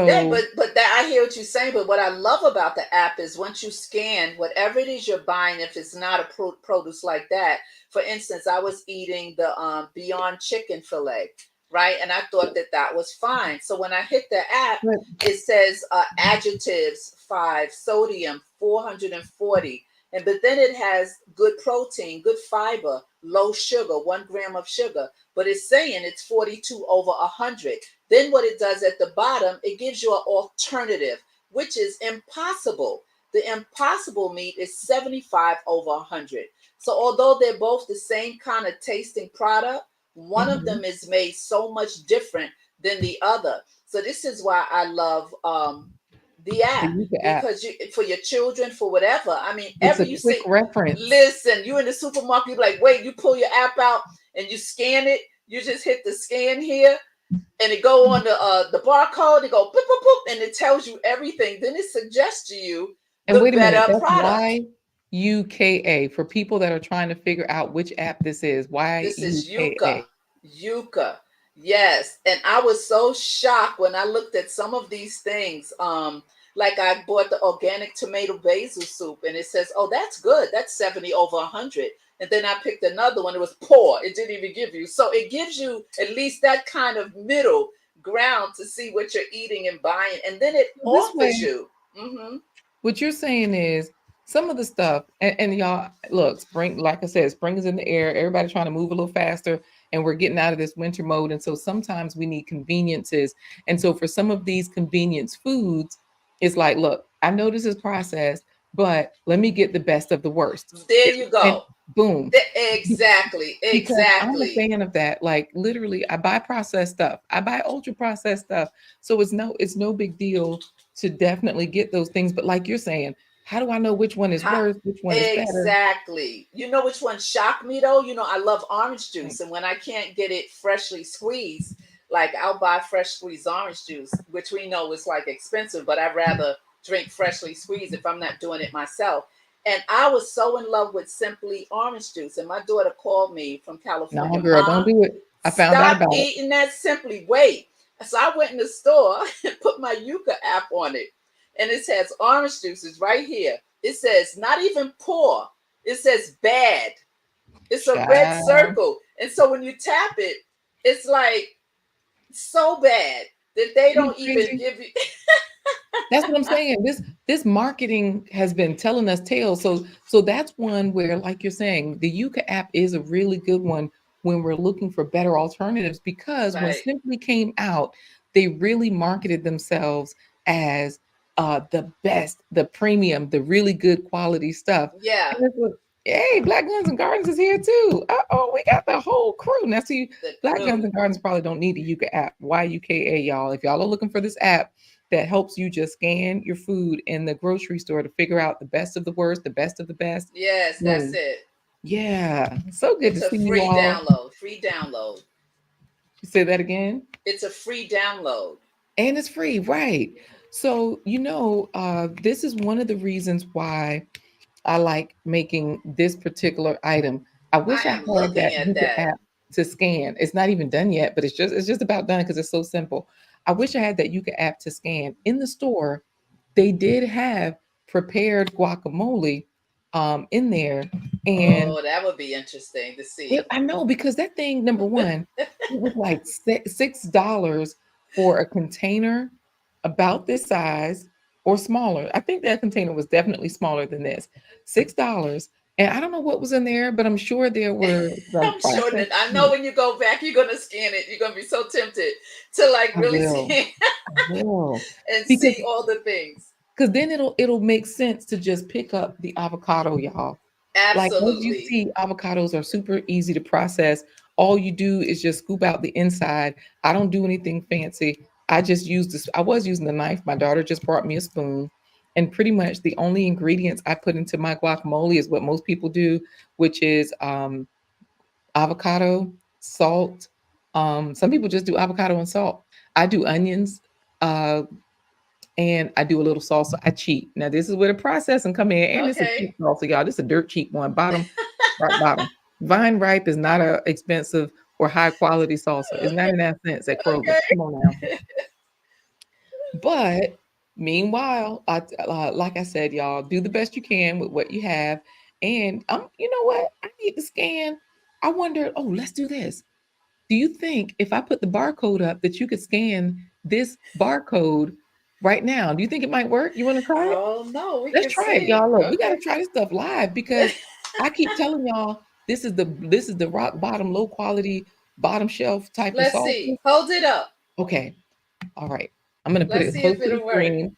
[SPEAKER 1] Yeah,
[SPEAKER 2] So
[SPEAKER 1] but that, I hear what you're saying. But what I love about the app is once you scan whatever it is you're buying, if it's not a produce like that. For instance, I was eating the Beyond Chicken fillet, right? And I thought that that was fine. So when I hit the app,
[SPEAKER 2] but
[SPEAKER 1] it says adjectives 5, sodium 440, and but then it has good protein, good fiber, low sugar, 1 gram of sugar, but it's saying it's 42 over 100. Then what it does at the bottom, it gives you an alternative, which is impossible. The impossible meat is 75 over 100. So although they're both the same kind of tasting product, one of
[SPEAKER 2] mhm,
[SPEAKER 1] them is made so much different than the other. So this is why I love the
[SPEAKER 2] the
[SPEAKER 1] app,
[SPEAKER 2] Yuka app.
[SPEAKER 1] because you, for your children, for whatever. I mean,
[SPEAKER 2] It's
[SPEAKER 1] ever
[SPEAKER 2] a
[SPEAKER 1] you
[SPEAKER 2] quick
[SPEAKER 1] say,
[SPEAKER 2] reference.
[SPEAKER 1] listen, you in the supermarket, you're like, wait, you pull your app out and you scan it. You just hit the scan here, and it go on the barcode. It go boop boop boop, and it tells you everything. Then it suggests to you
[SPEAKER 2] And
[SPEAKER 1] the
[SPEAKER 2] wait a minute,
[SPEAKER 1] better
[SPEAKER 2] that's
[SPEAKER 1] product.
[SPEAKER 2] YUKA for people that are trying to figure out which app this is.
[SPEAKER 1] This is
[SPEAKER 2] YUKA.
[SPEAKER 1] yuca, yes. And I was so shocked when I looked at some of these things. Like I bought the organic tomato basil soup, and it says, "Oh, that's good. That's 70 over 100." And then I picked another one. It was poor. It didn't even give you. So it gives you at least that kind of middle ground to see what you're eating and buying, and then it
[SPEAKER 2] So this
[SPEAKER 1] offers
[SPEAKER 2] way,
[SPEAKER 1] you. Hmm.
[SPEAKER 2] what you're saying is some of the stuff, and y'all look, spring, like I said, spring is in the air. Everybody trying to move a little faster, and we're getting out of this winter mode. And so sometimes we need conveniences. And so for some of these convenience foods, it's like, look, I know this is processed, but let me get the best of the worst.
[SPEAKER 1] There you
[SPEAKER 2] And
[SPEAKER 1] go.
[SPEAKER 2] boom.
[SPEAKER 1] Exactly.
[SPEAKER 2] Because I'm a
[SPEAKER 1] Exactly.
[SPEAKER 2] fan of that. Like literally, I buy processed stuff. I buy ultra processed stuff. So it's no big deal to definitely get those things. But like you're saying, how do I know which one is
[SPEAKER 1] How,
[SPEAKER 2] worse, which one is better?
[SPEAKER 1] exactly. You know which one shocked me though? I love orange
[SPEAKER 2] Like,
[SPEAKER 1] juice, and when I can't get it freshly squeezed, like I'll buy fresh squeezed orange juice, which we know is like expensive, but I'd rather drink freshly squeezed if I'm not doing it myself. And I was so in love with Simply orange juice, and my daughter called me from
[SPEAKER 2] no,
[SPEAKER 1] California,
[SPEAKER 2] girl, don't
[SPEAKER 1] Mom,
[SPEAKER 2] do it. I found out
[SPEAKER 1] stop
[SPEAKER 2] about it.
[SPEAKER 1] eating that Simply. Wait. So I went in the store and put my Yuka app on it. And it says orange juices right here. It says not even poor. It says bad. It's a red
[SPEAKER 2] Child.
[SPEAKER 1] circle. And so when you tap it, it's like so bad that they
[SPEAKER 2] Isn't it
[SPEAKER 1] don't even
[SPEAKER 2] crazy?
[SPEAKER 1] give you.
[SPEAKER 2] That's what I'm saying. This marketing has been telling us tales. So that's one where, like you're saying, the Yuka app is a really good one when we're looking for better alternatives because when
[SPEAKER 1] Right.
[SPEAKER 2] Simply came out, they really marketed themselves as the best, the premium, the really good quality stuff.
[SPEAKER 1] Yeah.
[SPEAKER 2] And it's like, hey, Black Guns and Gardens is here too. Oh, we got the whole crew. Now, see,
[SPEAKER 1] The
[SPEAKER 2] Black Guns
[SPEAKER 1] crew.
[SPEAKER 2] and Gardens probably don't need a Yuka app. YUKA, y'all. If y'all are looking for this app that helps you just scan your food in the grocery store to figure out the best of the worst, the best of the best.
[SPEAKER 1] Yes, that's
[SPEAKER 2] No.
[SPEAKER 1] it.
[SPEAKER 2] Yeah. So good to
[SPEAKER 1] It's a
[SPEAKER 2] see you
[SPEAKER 1] free
[SPEAKER 2] all.
[SPEAKER 1] download. Free download.
[SPEAKER 2] You say that again?
[SPEAKER 1] It's a free download.
[SPEAKER 2] And it's free, right? So, this is one of the reasons why I like making this particular item. I
[SPEAKER 1] I
[SPEAKER 2] wish I
[SPEAKER 1] am
[SPEAKER 2] had
[SPEAKER 1] looking
[SPEAKER 2] that
[SPEAKER 1] at
[SPEAKER 2] Yuka
[SPEAKER 1] that.
[SPEAKER 2] app to scan. It's not even done yet, but it's just about done because it's so simple. I wish I had that Yuka app to scan. In the store, they did have prepared guacamole in there. And
[SPEAKER 1] Oh, that would be interesting to see.
[SPEAKER 2] I know because that thing, number one, it was like $6 for a container about this size or smaller. I think that container was definitely smaller than this. $6. And I don't know what was in there, but I'm sure there were some
[SPEAKER 1] I'm sure that
[SPEAKER 2] processed
[SPEAKER 1] I know
[SPEAKER 2] meat.
[SPEAKER 1] when you go back, you're gonna scan it. You're gonna be so tempted to like
[SPEAKER 2] I
[SPEAKER 1] really
[SPEAKER 2] will.
[SPEAKER 1] see
[SPEAKER 2] I will.
[SPEAKER 1] and
[SPEAKER 2] Because
[SPEAKER 1] see all the things.
[SPEAKER 2] then it'll make sense to just pick up the avocado, y'all. Like, as you
[SPEAKER 1] Absolutely.
[SPEAKER 2] see, avocados are super easy to process. All you do is just scoop out the inside. I don't do anything fancy. I just use this. I was using the knife. My daughter just brought me a spoon. And pretty much the only ingredients I put into my guacamole is what most people do, which is avocado, salt. Some people just do avocado and salt. I do onions, uh, and I do a little salsa. I cheat. Now this is where the processing come in, and it's a cheap
[SPEAKER 1] Okay.
[SPEAKER 2] salsa, y'all. This is a dirt cheap one. Bottom, right bottom. Vine Ripe is not a expensive or high quality salsa. It's
[SPEAKER 1] Okay.
[SPEAKER 2] 99 cents at Kroger. Come on now.
[SPEAKER 1] Okay.
[SPEAKER 2] But meanwhile, like I said, y'all do the best you can with what you have. And you know what? I need to scan. I wonder. Oh, let's do this. Do you think if I put the barcode up that you could scan this barcode right now? Do you think it might work? You want to try it?
[SPEAKER 1] Oh no, we
[SPEAKER 2] Let's
[SPEAKER 1] can
[SPEAKER 2] try it,
[SPEAKER 1] see.
[SPEAKER 2] y'all. Look, we got
[SPEAKER 1] Okay.
[SPEAKER 2] to try this stuff live because I keep telling y'all this is the rock bottom, low quality, bottom shelf type of
[SPEAKER 1] Let's
[SPEAKER 2] salsa.
[SPEAKER 1] see. Hold it up.
[SPEAKER 2] Okay, all right. I'm gonna put
[SPEAKER 1] Let's
[SPEAKER 2] it
[SPEAKER 1] see
[SPEAKER 2] close
[SPEAKER 1] if
[SPEAKER 2] to the
[SPEAKER 1] it'll work.
[SPEAKER 2] screen.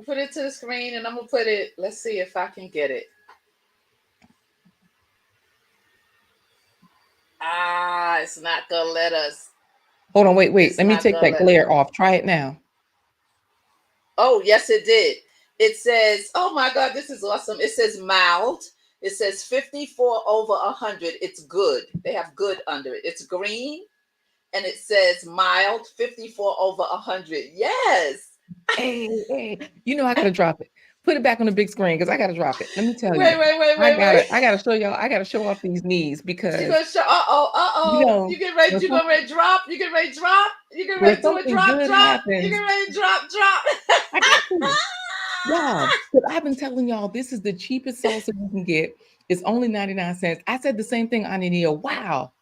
[SPEAKER 1] Put it to the screen and I'm gonna put it. Let's see if I can get it. Ah, it's not gonna let us.
[SPEAKER 2] Hold on, wait.
[SPEAKER 1] It's
[SPEAKER 2] Let me
[SPEAKER 1] not
[SPEAKER 2] take
[SPEAKER 1] gonna
[SPEAKER 2] that
[SPEAKER 1] let.
[SPEAKER 2] glare off. Try it now.
[SPEAKER 1] Oh, yes, it did. It says, oh my God, this is awesome. It says mild. It says 54 over 100. It's good. They have good under it. It's green and it says mild 54 over 100. Yes.
[SPEAKER 2] Hey, I gotta drop it. Put it back on the big screen because I gotta drop it. Let me tell you,
[SPEAKER 1] Wait, wait, wait,
[SPEAKER 2] I
[SPEAKER 1] wait,
[SPEAKER 2] gotta,
[SPEAKER 1] wait.
[SPEAKER 2] I gotta show y'all. I gotta show off these knees
[SPEAKER 1] You're
[SPEAKER 2] because
[SPEAKER 1] gonna show. Uh
[SPEAKER 2] you
[SPEAKER 1] oh.
[SPEAKER 2] know
[SPEAKER 1] You get ready.
[SPEAKER 2] when
[SPEAKER 1] You
[SPEAKER 2] some,
[SPEAKER 1] gonna ready to drop. You get ready to drop. You get
[SPEAKER 2] when
[SPEAKER 1] ready to do a
[SPEAKER 2] something
[SPEAKER 1] drop,
[SPEAKER 2] good
[SPEAKER 1] drop. You
[SPEAKER 2] happens,
[SPEAKER 1] get ready to drop, drop.
[SPEAKER 2] I got to. Y'all, but I've been telling y'all this is the cheapest salsa you can get. It's only 99 cents. I said the same thing on Ania. Wow.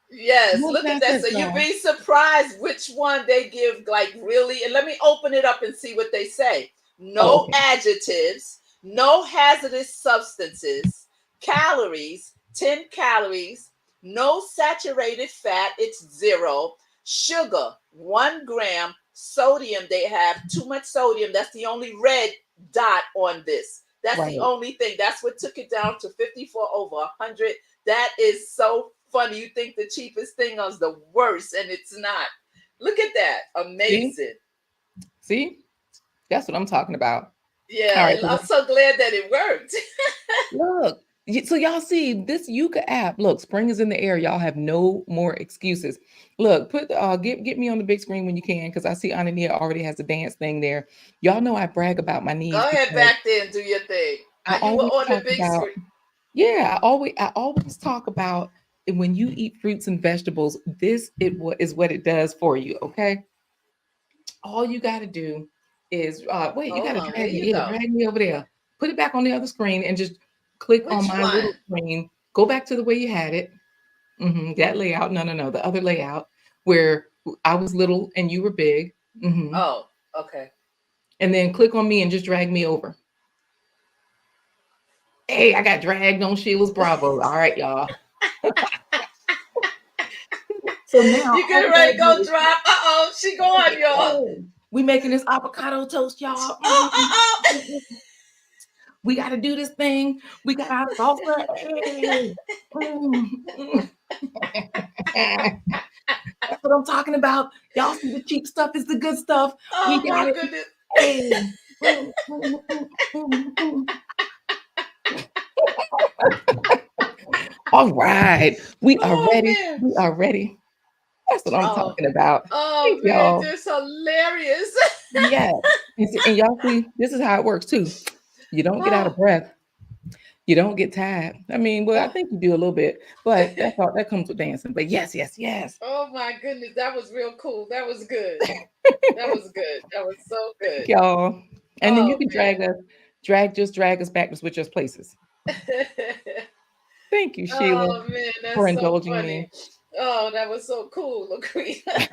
[SPEAKER 1] Yes, look at
[SPEAKER 2] 99
[SPEAKER 1] that. So
[SPEAKER 2] cents,
[SPEAKER 1] you'd
[SPEAKER 2] y'all.
[SPEAKER 1] be surprised which one they give, like really. And let me open it up and see what they say.
[SPEAKER 2] Oh,
[SPEAKER 1] No
[SPEAKER 2] okay.
[SPEAKER 1] adjectives, no hazardous substances, calories, 10 calories, no saturated fat, it's zero, sugar, 1 gram, sodium, they have too much sodium. That's the only red dot on this. That's the
[SPEAKER 2] Right.
[SPEAKER 1] only thing. That's what took it down to 54 over 100. That is so funny. You think the cheapest thing is the worst, and it's not. Look at that.
[SPEAKER 2] See?
[SPEAKER 1] Amazing.
[SPEAKER 2] See? That's what I'm talking about. All
[SPEAKER 1] Yeah,
[SPEAKER 2] right.
[SPEAKER 1] and I'm so glad that it worked.
[SPEAKER 2] Look. So y'all see this Yuka app. Look, spring is in the air. Y'all have no more excuses. Look, get me on the big screen when you can, because I see Anania already has a dance thing there. Y'all know I brag about my knees
[SPEAKER 1] Go ahead
[SPEAKER 2] because
[SPEAKER 1] back there and do your thing.
[SPEAKER 2] I
[SPEAKER 1] You were
[SPEAKER 2] always
[SPEAKER 1] on the
[SPEAKER 2] talk
[SPEAKER 1] big
[SPEAKER 2] about
[SPEAKER 1] screen.
[SPEAKER 2] yeah, I always talk about when you eat fruits and vegetables, this is what it does for you. Okay, all you got to do is wait. You got
[SPEAKER 1] Hold
[SPEAKER 2] to
[SPEAKER 1] on. Where
[SPEAKER 2] drag me.
[SPEAKER 1] you
[SPEAKER 2] Yeah,
[SPEAKER 1] go?
[SPEAKER 2] drag me over there. Put it back on the other screen and just click on
[SPEAKER 1] Which
[SPEAKER 2] my little
[SPEAKER 1] one?
[SPEAKER 2] screen. Go back to the way you had it. That layout. No, no, no. The other layout where I was little and you were big.
[SPEAKER 1] Oh, okay.
[SPEAKER 2] And then click on me and just drag me over. Hey, I got dragged on Sheila's Bravo. All right, y'all. So now
[SPEAKER 1] You
[SPEAKER 2] all
[SPEAKER 1] get
[SPEAKER 2] we
[SPEAKER 1] ready
[SPEAKER 2] gotta
[SPEAKER 1] to
[SPEAKER 2] do
[SPEAKER 1] go
[SPEAKER 2] is
[SPEAKER 1] drop. Uh-oh, she going, y'all.
[SPEAKER 2] hey, we making this avocado toast, y'all.
[SPEAKER 1] Oh, uh-oh.
[SPEAKER 2] We gotta do this thing. We got our salsa. Hey. Mm. That's what I'm talking about. Y'all see the cheap stuff is the good stuff. We
[SPEAKER 1] Oh
[SPEAKER 2] got
[SPEAKER 1] my
[SPEAKER 2] it.
[SPEAKER 1] goodness.
[SPEAKER 2] Hey. Mm, mm, mm, mm, mm. All right. We are
[SPEAKER 1] Oh
[SPEAKER 2] ready.
[SPEAKER 1] man.
[SPEAKER 2] We are ready. That's what I'm
[SPEAKER 1] Oh,
[SPEAKER 2] talking about.
[SPEAKER 1] oh
[SPEAKER 2] Thank
[SPEAKER 1] man,
[SPEAKER 2] y'all.
[SPEAKER 1] just hilarious.
[SPEAKER 2] Yeah. And y'all see, this is how it works too. You don't get out of
[SPEAKER 1] Oh.
[SPEAKER 2] breath. You don't get tired. I mean, well, I think you do a little bit, but that's all that comes with dancing. But yes, yes, yes.
[SPEAKER 1] Oh my goodness, that was real cool. That was good. That was good. That was so
[SPEAKER 2] Thank
[SPEAKER 1] good.
[SPEAKER 2] y'all. And then you
[SPEAKER 1] Oh
[SPEAKER 2] can drag us back to switch us places.
[SPEAKER 1] man.
[SPEAKER 2] Thank you, Sheila,
[SPEAKER 1] Oh man,
[SPEAKER 2] for
[SPEAKER 1] that's so
[SPEAKER 2] indulging
[SPEAKER 1] funny.
[SPEAKER 2] me.
[SPEAKER 1] Oh, that was so cool, Lucretia.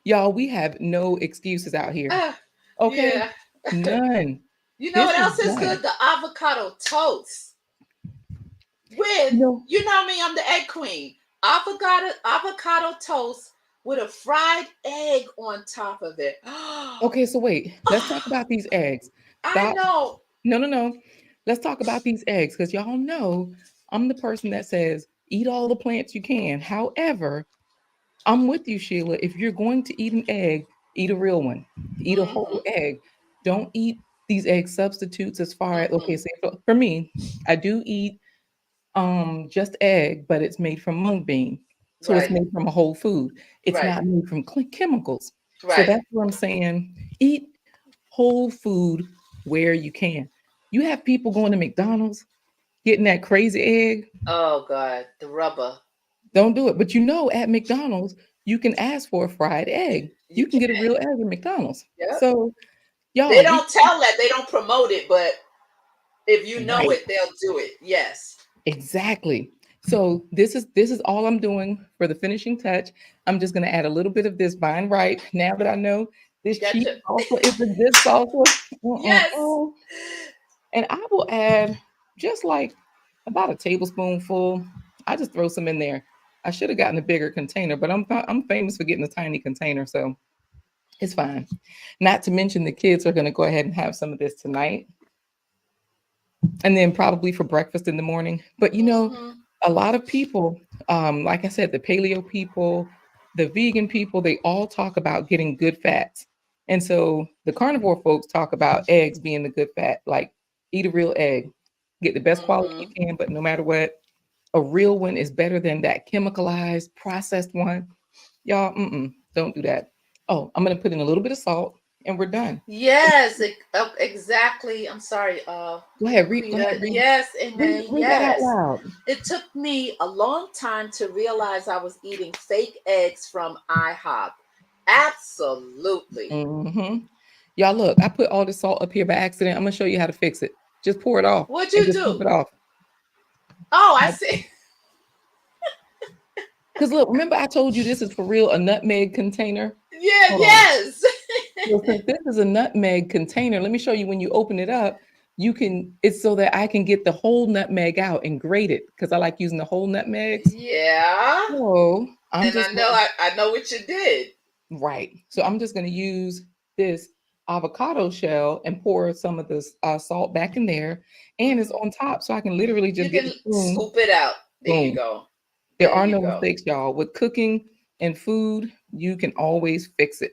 [SPEAKER 2] Y'all, we have no excuses out here.
[SPEAKER 1] Ah,
[SPEAKER 2] Okay?
[SPEAKER 1] yeah.
[SPEAKER 2] None.
[SPEAKER 1] You know
[SPEAKER 2] This
[SPEAKER 1] what
[SPEAKER 2] is
[SPEAKER 1] else is
[SPEAKER 2] done.
[SPEAKER 1] good? The avocado toast with,
[SPEAKER 2] You know,
[SPEAKER 1] you know me, I'm the egg queen. Avocado toast with a fried egg on top of it.
[SPEAKER 2] okay, so wait, let's talk about these eggs.
[SPEAKER 1] I
[SPEAKER 2] Stop.
[SPEAKER 1] know.
[SPEAKER 2] No, no, no. Let's talk about these eggs because y'all know I'm the person that says eat all the plants you can. However, I'm with you, Sheila. If you're going to eat an egg, eat a real one. Eat a whole
[SPEAKER 1] Hmm.
[SPEAKER 2] egg. Don't eat these egg substitutes as far as okay,
[SPEAKER 1] Hmm.
[SPEAKER 2] so for me, I do eat just egg, but it's made from mung bean. So it's
[SPEAKER 1] Right,
[SPEAKER 2] made from a whole food. It's
[SPEAKER 1] right,
[SPEAKER 2] not made from chemicals. So
[SPEAKER 1] right.
[SPEAKER 2] that's what I'm saying. Eat whole food where you can. You have people going to McDonald's getting that crazy egg.
[SPEAKER 1] Oh God, the rubber.
[SPEAKER 2] Don't do it. But you know, at McDonald's, you can ask for a fried egg.
[SPEAKER 1] You
[SPEAKER 2] You can get a
[SPEAKER 1] can.
[SPEAKER 2] real egg at McDonald's.
[SPEAKER 1] Yep.
[SPEAKER 2] So,
[SPEAKER 1] They
[SPEAKER 2] y'all, we
[SPEAKER 1] don't tell that. They don't promote it, but if you know
[SPEAKER 2] right.
[SPEAKER 1] it, they'll do it. Yes.
[SPEAKER 2] Exactly. So this is all I'm doing for the finishing touch. I'm just gonna add a little bit of this vine ripe. Now that I know this cheap
[SPEAKER 1] Gotcha.
[SPEAKER 2] salsa is a good salsa.
[SPEAKER 1] Yes.
[SPEAKER 2] Mm-mm-mm. And I will add just like about a tablespoonful. I just throw some in there. I should have gotten a bigger container, but I'm famous for getting a tiny container, so it's fine. Not to mention the kids are gonna go ahead and have some of this tonight and then probably for breakfast in the morning. But
[SPEAKER 1] Hmm.
[SPEAKER 2] a lot of people, like I said, the paleo people, the vegan people, they all talk about getting good fats. And so the carnivore folks talk about eggs being the good fat, like eat a real egg, get the best quality you
[SPEAKER 1] Hmm.
[SPEAKER 2] can, but no matter what, a real one is better than that chemicalized, processed one. Y'all, don't do that. Oh, I'm gonna put in a little bit of salt, and we're done.
[SPEAKER 1] Yes, exactly. I'm sorry,
[SPEAKER 2] Go ahead, read. Go ahead,
[SPEAKER 1] Lucreta. Yes,
[SPEAKER 2] read,
[SPEAKER 1] amen.
[SPEAKER 2] read that out
[SPEAKER 1] Yes.
[SPEAKER 2] loud.
[SPEAKER 1] It took me a long time to realize I was eating fake eggs from IHOP. Absolutely.
[SPEAKER 2] Hmm. Y'all, look, I put all this salt up here by accident. I'm gonna show you how to fix it. Just pour it off
[SPEAKER 1] What'd
[SPEAKER 2] and
[SPEAKER 1] you
[SPEAKER 2] just keep
[SPEAKER 1] do?
[SPEAKER 2] it off.
[SPEAKER 1] Oh, I see.
[SPEAKER 2] Because look, remember I told you this is for real a nutmeg container.
[SPEAKER 1] Yeah,
[SPEAKER 2] Hold on.
[SPEAKER 1] yes.
[SPEAKER 2] So since this is a nutmeg container, let me show you when you open it up. You can. It's so that I can get the whole nutmeg out and grate it because I like using the whole nutmegs.
[SPEAKER 1] Yeah.
[SPEAKER 2] So I'm
[SPEAKER 1] And
[SPEAKER 2] just
[SPEAKER 1] I know what you did.
[SPEAKER 2] right. So I'm just gonna use this avocado shell and pour some of this salt back in there, and it's
[SPEAKER 1] Hmm.
[SPEAKER 2] on top, so I can literally
[SPEAKER 1] You
[SPEAKER 2] just get
[SPEAKER 1] can
[SPEAKER 2] the spoon.
[SPEAKER 1] scoop it out. There you
[SPEAKER 2] Boom.
[SPEAKER 1] go.
[SPEAKER 2] There
[SPEAKER 1] There
[SPEAKER 2] are
[SPEAKER 1] you
[SPEAKER 2] no
[SPEAKER 1] go.
[SPEAKER 2] mistakes, y'all. With cooking and food, you can always fix it.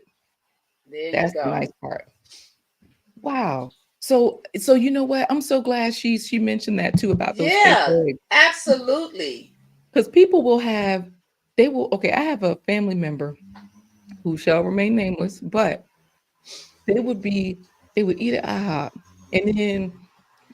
[SPEAKER 1] There you
[SPEAKER 2] That's the
[SPEAKER 1] go.
[SPEAKER 2] nice part. Wow. So you know what? I'm so glad she mentioned that too about those fake
[SPEAKER 1] Yeah,
[SPEAKER 2] eggs.
[SPEAKER 1] absolutely.
[SPEAKER 2] Because people will have they will okay, I have a family member who shall remain nameless, but they would be they would eat at IHOP and then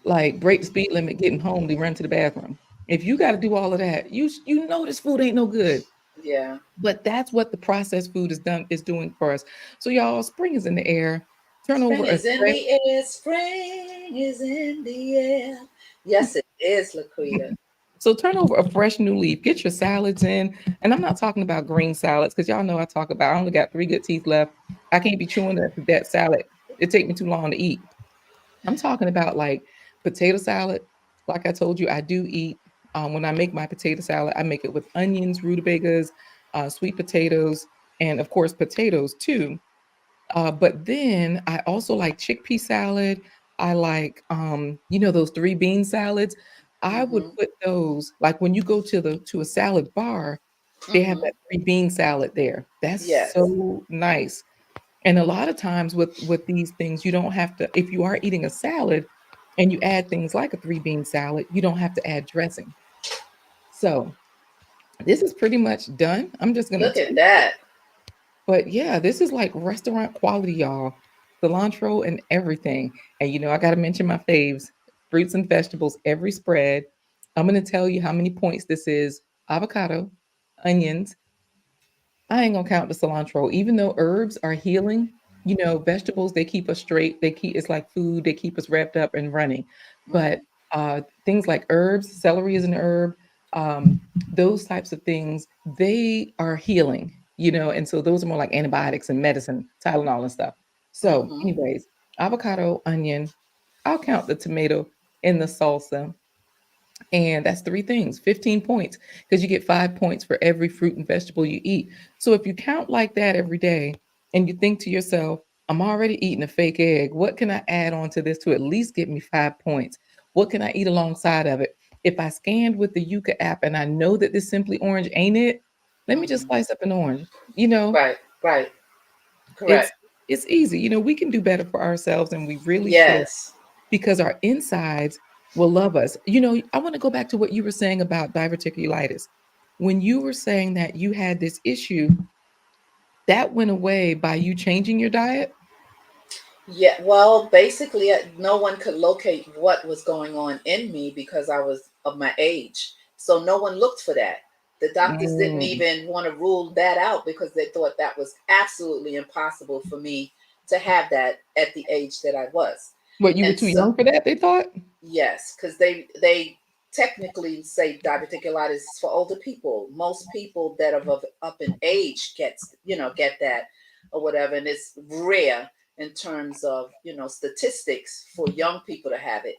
[SPEAKER 2] like break the speed limit getting home, they run to the bathroom. If you got to do all of that, you know this food ain't no good.
[SPEAKER 1] Yeah.
[SPEAKER 2] But that's what the processed food is doing for us. So y'all, spring is in the air. Turn over
[SPEAKER 1] Spring
[SPEAKER 2] a
[SPEAKER 1] is in
[SPEAKER 2] fresh.
[SPEAKER 1] the air. Spring is in the air. Yes, it is, Laquita.
[SPEAKER 2] So turn over a fresh new leaf. Get your salads in, and I'm not talking about green salads because y'all know I talk about. I only got 3 good teeth left. I can't be chewing that salad. It take me too long to eat. I'm talking about like potato salad. Like I told you, I do eat. When I make my potato salad, I make it with onions, rutabagas, sweet potatoes, and of course potatoes too. But then I also like chickpea salad. I like, those 3 bean salads. I would
[SPEAKER 1] Mm-hmm.
[SPEAKER 2] put those like when you go to a salad bar, they have
[SPEAKER 1] Mm-hmm.
[SPEAKER 2] that 3 bean salad there. That's
[SPEAKER 1] Yes.
[SPEAKER 2] so nice. And a lot of times with these things, you don't have to. If you are eating a salad, and you add things like a 3 bean salad, you don't have to add dressing. So this is pretty much done. I'm just gonna
[SPEAKER 1] Look at
[SPEAKER 2] taste it.
[SPEAKER 1] that.
[SPEAKER 2] But yeah, this is like restaurant quality, y'all. Cilantro and everything. And I got to mention my faves, fruits and vegetables, every spread. I'm going to tell you how many points this is: avocado, onions. I ain't going to count the cilantro. Even though herbs are healing, vegetables, they keep us straight. It's like food, they keep us wrapped up and running. But
[SPEAKER 1] Mm-hmm.
[SPEAKER 2] things like herbs, celery is an herb, um, those types of things, they are healing, and so those are more like antibiotics and medicine, Tylenol and stuff. So,
[SPEAKER 1] Mm-hmm.
[SPEAKER 2] anyways, avocado, onion, I'll count the tomato in the salsa. And that's 3 things, 15 points, because you get 5 points for every fruit and vegetable you eat. So if you count like that every day and you think to yourself, I'm already eating a fake egg. What can I add on to this to at least get me 5 points? What can I eat alongside of it? If I scanned with the Yuka app and I know that this Simply Orange ain't it, let me just
[SPEAKER 1] Mm-hmm.
[SPEAKER 2] slice up an orange. You know,
[SPEAKER 1] Right. Right.
[SPEAKER 2] it's
[SPEAKER 1] Correct.
[SPEAKER 2] it's easy. We can do better for ourselves and we really should
[SPEAKER 1] Yes.
[SPEAKER 2] because our insides will love us. I want to go back to what you were saying about diverticulitis. When you were saying that you had this issue, that went away by you changing your diet.
[SPEAKER 1] Yeah, well, basically, no one could locate what was going on in me because I was of my age. So no one looked for that. The doctors didn't
[SPEAKER 2] Mm.
[SPEAKER 1] even want to rule that out because they thought that was absolutely impossible for me to have that at the age that I was.
[SPEAKER 2] What, you were
[SPEAKER 1] And
[SPEAKER 2] too
[SPEAKER 1] so,
[SPEAKER 2] young for that, they thought?
[SPEAKER 1] yes, because they technically say diverticulitis is for older people. Most people that are up in age get that or whatever, and it's rare in terms of statistics for young people to have it.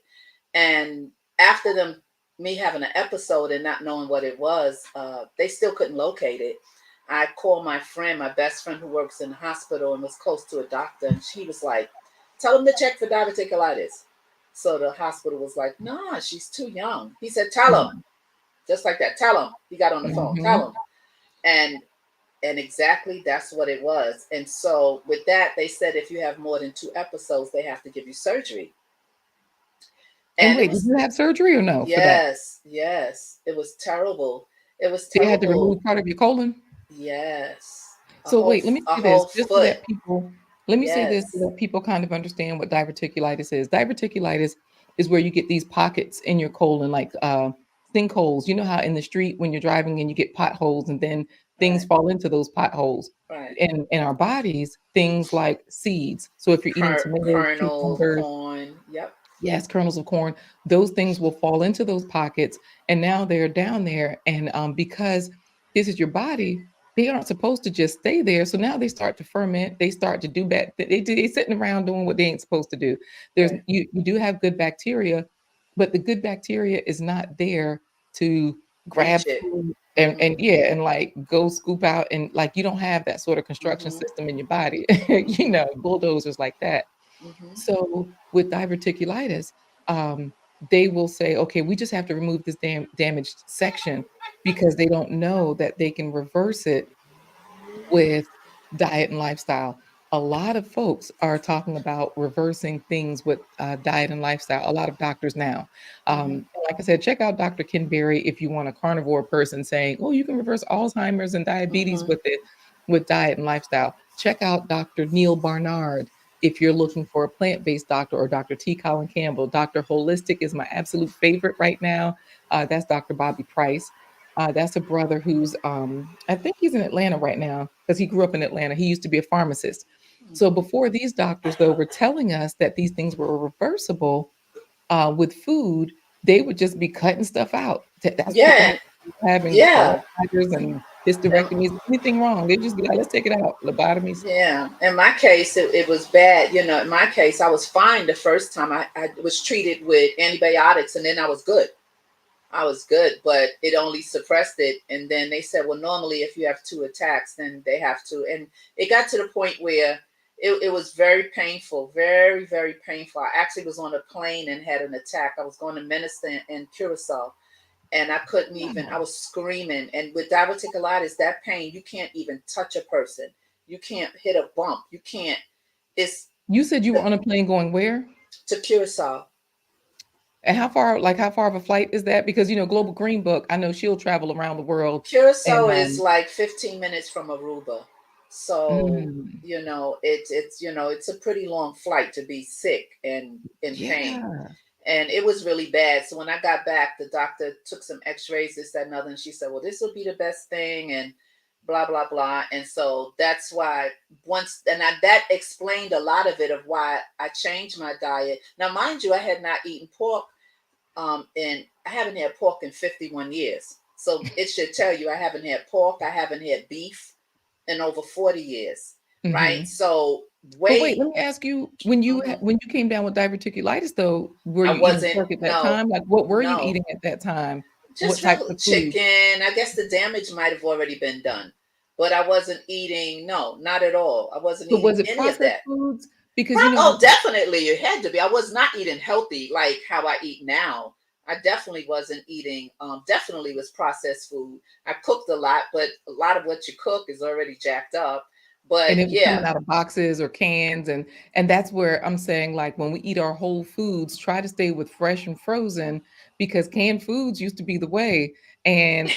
[SPEAKER 1] And after me having an episode and not knowing what it was, they still couldn't locate it. I called my friend, my best friend who works in the hospital and was close to a doctor, and she was like, "Tell him to check for diverticulitis." So the hospital was like, "Nah, she's too young." He said, "Tell him," just like that. Tell him. He got on the phone.
[SPEAKER 2] Mm-hmm.
[SPEAKER 1] Tell him, and exactly that's what it was. And so with that, they said if you have more than 2 episodes, they have to give you surgery.
[SPEAKER 2] And
[SPEAKER 1] And it
[SPEAKER 2] wait, did
[SPEAKER 1] was
[SPEAKER 2] you have surgery or no for that?
[SPEAKER 1] yes, yes, it was terrible. It was
[SPEAKER 2] They had to
[SPEAKER 1] terrible.
[SPEAKER 2] remove part of your colon?
[SPEAKER 1] Yes,
[SPEAKER 2] So wait, let me
[SPEAKER 1] a
[SPEAKER 2] say this
[SPEAKER 1] whole
[SPEAKER 2] just so
[SPEAKER 1] foot.
[SPEAKER 2] that people let me say this so
[SPEAKER 1] Yes,
[SPEAKER 2] that people kind of understand what diverticulitis is. Diverticulitis is where you get these pockets in your colon, like sinkholes. You know how in the street when you're driving and you get potholes and then things
[SPEAKER 1] right,
[SPEAKER 2] fall into those potholes.
[SPEAKER 1] right.
[SPEAKER 2] In our bodies, things like seeds. So if you're eating tomatoes,
[SPEAKER 1] Kernel,
[SPEAKER 2] cucumbers,
[SPEAKER 1] corn. Yep.
[SPEAKER 2] yes, kernels of corn, those things will fall into those pockets, and now they're down there. And because this is your body, they aren't supposed to just stay there. So now they start to ferment. They start to do bad. They sitting around doing what they ain't supposed to do.
[SPEAKER 1] Right.
[SPEAKER 2] You do have good bacteria, but the good bacteria is not there to grab
[SPEAKER 1] Reach it.
[SPEAKER 2] food and
[SPEAKER 1] Mm-hmm.
[SPEAKER 2] yeah, and like go scoop out and like you don't have that sort of construction
[SPEAKER 1] Mm-hmm.
[SPEAKER 2] system in your body,
[SPEAKER 1] Mm-hmm.
[SPEAKER 2] bulldozers like that.
[SPEAKER 1] Mm-hmm.
[SPEAKER 2] So with diverticulitis, they will say, okay, we just have to remove this damaged section because they don't know that they can reverse it with diet and lifestyle. A lot of folks are talking about reversing things with diet and lifestyle. A lot of doctors now.
[SPEAKER 1] Mm-hmm.
[SPEAKER 2] Like I said, check out Dr. Ken Berry if you want a carnivore person saying, "Oh, you can reverse Alzheimer's and diabetes
[SPEAKER 1] Mm-hmm.
[SPEAKER 2] with it with diet and lifestyle." Check out Dr. Neil Barnard if you're looking for a plant-based doctor, or Dr. T. Colin Campbell. Dr. Holistic is my absolute favorite right now. That's Dr. Bobby Price. That's a brother who's, I think he's in Atlanta right now because he grew up in Atlanta. He used to be a pharmacist. So before these doctors, though, were telling us that these things were reversible with food, they would just be cutting stuff out. That's people
[SPEAKER 1] Yeah,
[SPEAKER 2] who were having
[SPEAKER 1] yeah.
[SPEAKER 2] Alzheimer's and
[SPEAKER 1] And
[SPEAKER 2] hysterectomies, anything wrong. They just be like, let's take it out, lobotomies.
[SPEAKER 1] yeah, in my case, it was bad. You know, in my case, I was fine the first time. I was treated with antibiotics, and then I was good. I was good, but it only suppressed it. And then they said, well, normally if you have two attacks, then they have to. And it got to the point where it was very painful, very, very painful. I actually was on a plane and had an attack. I was going to minister in Curacao, and I couldn't even, I
[SPEAKER 2] Wow.
[SPEAKER 1] was screaming. And with diverticulitis, that pain, you can't even touch a person. You can't hit a bump. You can't, it's
[SPEAKER 2] You said you were
[SPEAKER 1] the,
[SPEAKER 2] on a plane going where?
[SPEAKER 1] to Curacao.
[SPEAKER 2] And how far of a flight is that? Because Global Green Book, I know she'll travel around the world and
[SPEAKER 1] Curacao is like 15 minutes from Aruba. So,
[SPEAKER 2] mm,
[SPEAKER 1] it's a pretty long flight to be sick and in pain.
[SPEAKER 2] yeah.
[SPEAKER 1] And it was really bad. So when I got back, the doctor took some x-rays, this, that, and other, and she said, well, this will be the best thing, and blah, blah, blah. And so that's why that explained a lot of it of why I changed my diet. Now, mind you, I had not eaten pork, and I haven't had pork in 51 years. So it should tell you I haven't had pork, I haven't had beef in over 40 years, right?
[SPEAKER 2] Hmm.
[SPEAKER 1] So
[SPEAKER 2] But wait,
[SPEAKER 1] weight,
[SPEAKER 2] let me ask you, when
[SPEAKER 1] mhm,
[SPEAKER 2] when you came down with diverticulitis, though, were
[SPEAKER 1] I
[SPEAKER 2] you eating
[SPEAKER 1] wasn't,
[SPEAKER 2] pork at that
[SPEAKER 1] no,
[SPEAKER 2] time? Like, what were you
[SPEAKER 1] no,
[SPEAKER 2] eating at that time? What
[SPEAKER 1] just
[SPEAKER 2] types
[SPEAKER 1] real
[SPEAKER 2] of food?
[SPEAKER 1] chicken. I guess the damage might have already been done, but I wasn't eating, no, not at all. I wasn't
[SPEAKER 2] But
[SPEAKER 1] eating
[SPEAKER 2] was it
[SPEAKER 1] any of
[SPEAKER 2] processed
[SPEAKER 1] that.
[SPEAKER 2] foods? Because
[SPEAKER 1] Oh, definitely, it had to be. I was not eating healthy like how I eat now. I definitely wasn't eating. Definitely was processed food. I cooked a lot, but a lot of what you cook is already jacked up. But
[SPEAKER 2] and it was
[SPEAKER 1] yeah,
[SPEAKER 2] coming out of boxes or cans, and that's where I'm saying, like, when we eat our whole foods, try to stay with fresh and frozen, because canned foods used to be the way. And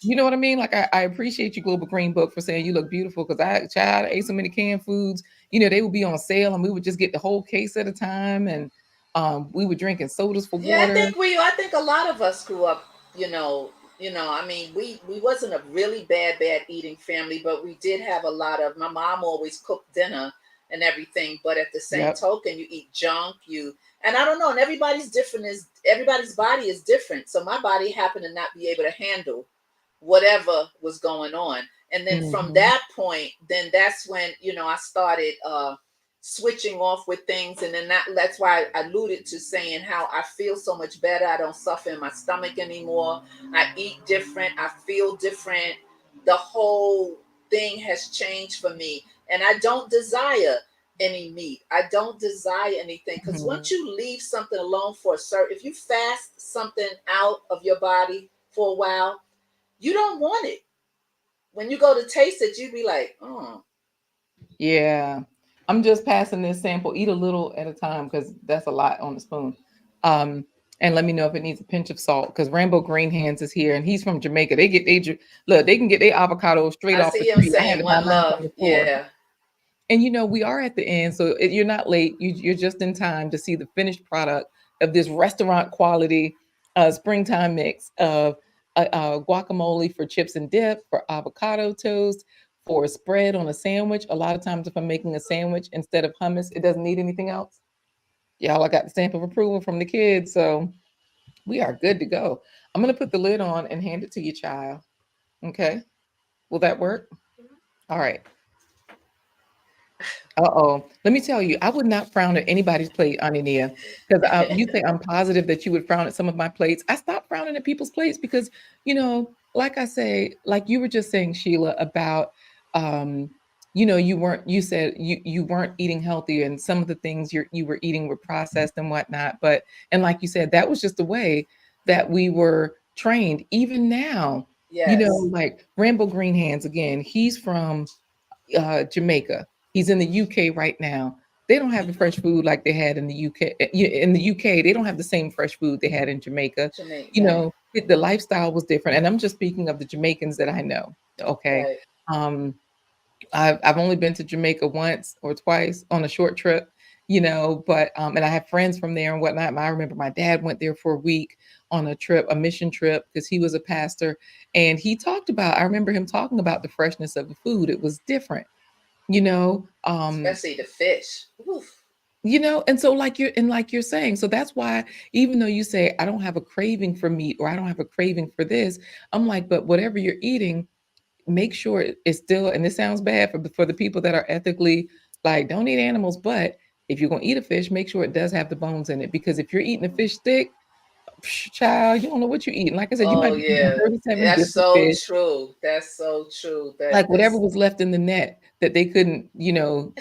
[SPEAKER 2] you know what I mean? Like, I appreciate you, Global Green Book, for saying you look beautiful, because I ate so many canned foods. They would be on sale and we would just get the whole case at a time, and we were drinking sodas for
[SPEAKER 1] yeah. I
[SPEAKER 2] water.
[SPEAKER 1] think I think a lot of us grew up. I mean, we wasn't a really bad eating family, but we did have a lot of. My mom always cooked dinner and everything, but at the same
[SPEAKER 2] Yep.
[SPEAKER 1] token, you eat junk. And I don't know, and everybody's different. Is everybody's body is different. So my body happened to not be able to handle whatever was going on. And then from
[SPEAKER 2] Hmm.
[SPEAKER 1] that point, then that's when, I started switching off with things. And then that's why I alluded to saying how I feel so much better. I don't suffer in my stomach anymore. I eat different. I feel different. The whole thing has changed for me. And I don't desire any meat. I don't desire anything, because once
[SPEAKER 2] Hmm.
[SPEAKER 1] you leave something alone for a certain, if you fast something out of your body for a while, you don't want it. When you go to taste it, you be like, oh,
[SPEAKER 2] Yeah. I'm just passing this sample. Eat a little at a time because that's a lot on the spoon. Um, and let me know if it needs a pinch of salt, because Rambo Green Hands is here and he's from Jamaica. Look, they can get their avocado straight
[SPEAKER 1] I
[SPEAKER 2] off the
[SPEAKER 1] see him
[SPEAKER 2] tree. I had
[SPEAKER 1] saying
[SPEAKER 2] to buy
[SPEAKER 1] one
[SPEAKER 2] mine from
[SPEAKER 1] love.
[SPEAKER 2] the store.
[SPEAKER 1] Yeah.
[SPEAKER 2] And we are at the end, so you're not late. You're just in time to see the finished product of this restaurant quality springtime mix of guacamole for chips and dip, for avocado toast, for a spread on a sandwich. A lot of times, if I'm making a sandwich instead of hummus, it doesn't need anything else. Y'all, I got the stamp of approval from the kids, so we are good to go. I'm gonna put the lid on and hand it to you, child. Okay, will that work? All right. Uh-oh. Let me tell you, I would not frown at anybody's plate, Anania, because you say I'm positive that you would frown at some of my plates. I stopped frowning at people's plates because, like I say, like you were just saying, Sheila, about, you said you weren't eating healthy, and some of the things you were eating were processed and whatnot. And like you said, that was just the way that we were trained. Even now,
[SPEAKER 1] Yes.
[SPEAKER 2] like Rambo Green Hands, again, he's from Jamaica. He's in the UK right now. They don't have the fresh food like they had in the UK. In the UK, they don't have the same fresh food they had in Jamaica.
[SPEAKER 1] Jamaica. Right.
[SPEAKER 2] The lifestyle was different. And I'm just speaking of the Jamaicans that I know. Okay.
[SPEAKER 1] Right.
[SPEAKER 2] Um, I've only been to Jamaica once or twice on a short trip. But and I have friends from there and whatnot. I remember my dad went there for a week on a trip, a mission trip, because he was a pastor. And I remember him talking about the freshness of the food. It was different, you know.
[SPEAKER 1] Especially the fish. Oof.
[SPEAKER 2] And so like you're saying, so that's why even though you say I don't have a craving for meat or I don't have a craving for this, I'm like, but whatever you're eating, make sure it's still, and this sounds bad for the people that are ethically like don't eat animals, but if you're gonna eat a fish, make sure it does have the bones in it. Because if you're eating a fish stick, child, you don't know what you're eating. Like I said, you might
[SPEAKER 1] Oh
[SPEAKER 2] be eating
[SPEAKER 1] yeah,
[SPEAKER 2] 37
[SPEAKER 1] that's
[SPEAKER 2] different
[SPEAKER 1] so
[SPEAKER 2] fish,
[SPEAKER 1] true. That's so true.
[SPEAKER 2] like whatever
[SPEAKER 1] That's
[SPEAKER 2] was left in the net that they couldn't, do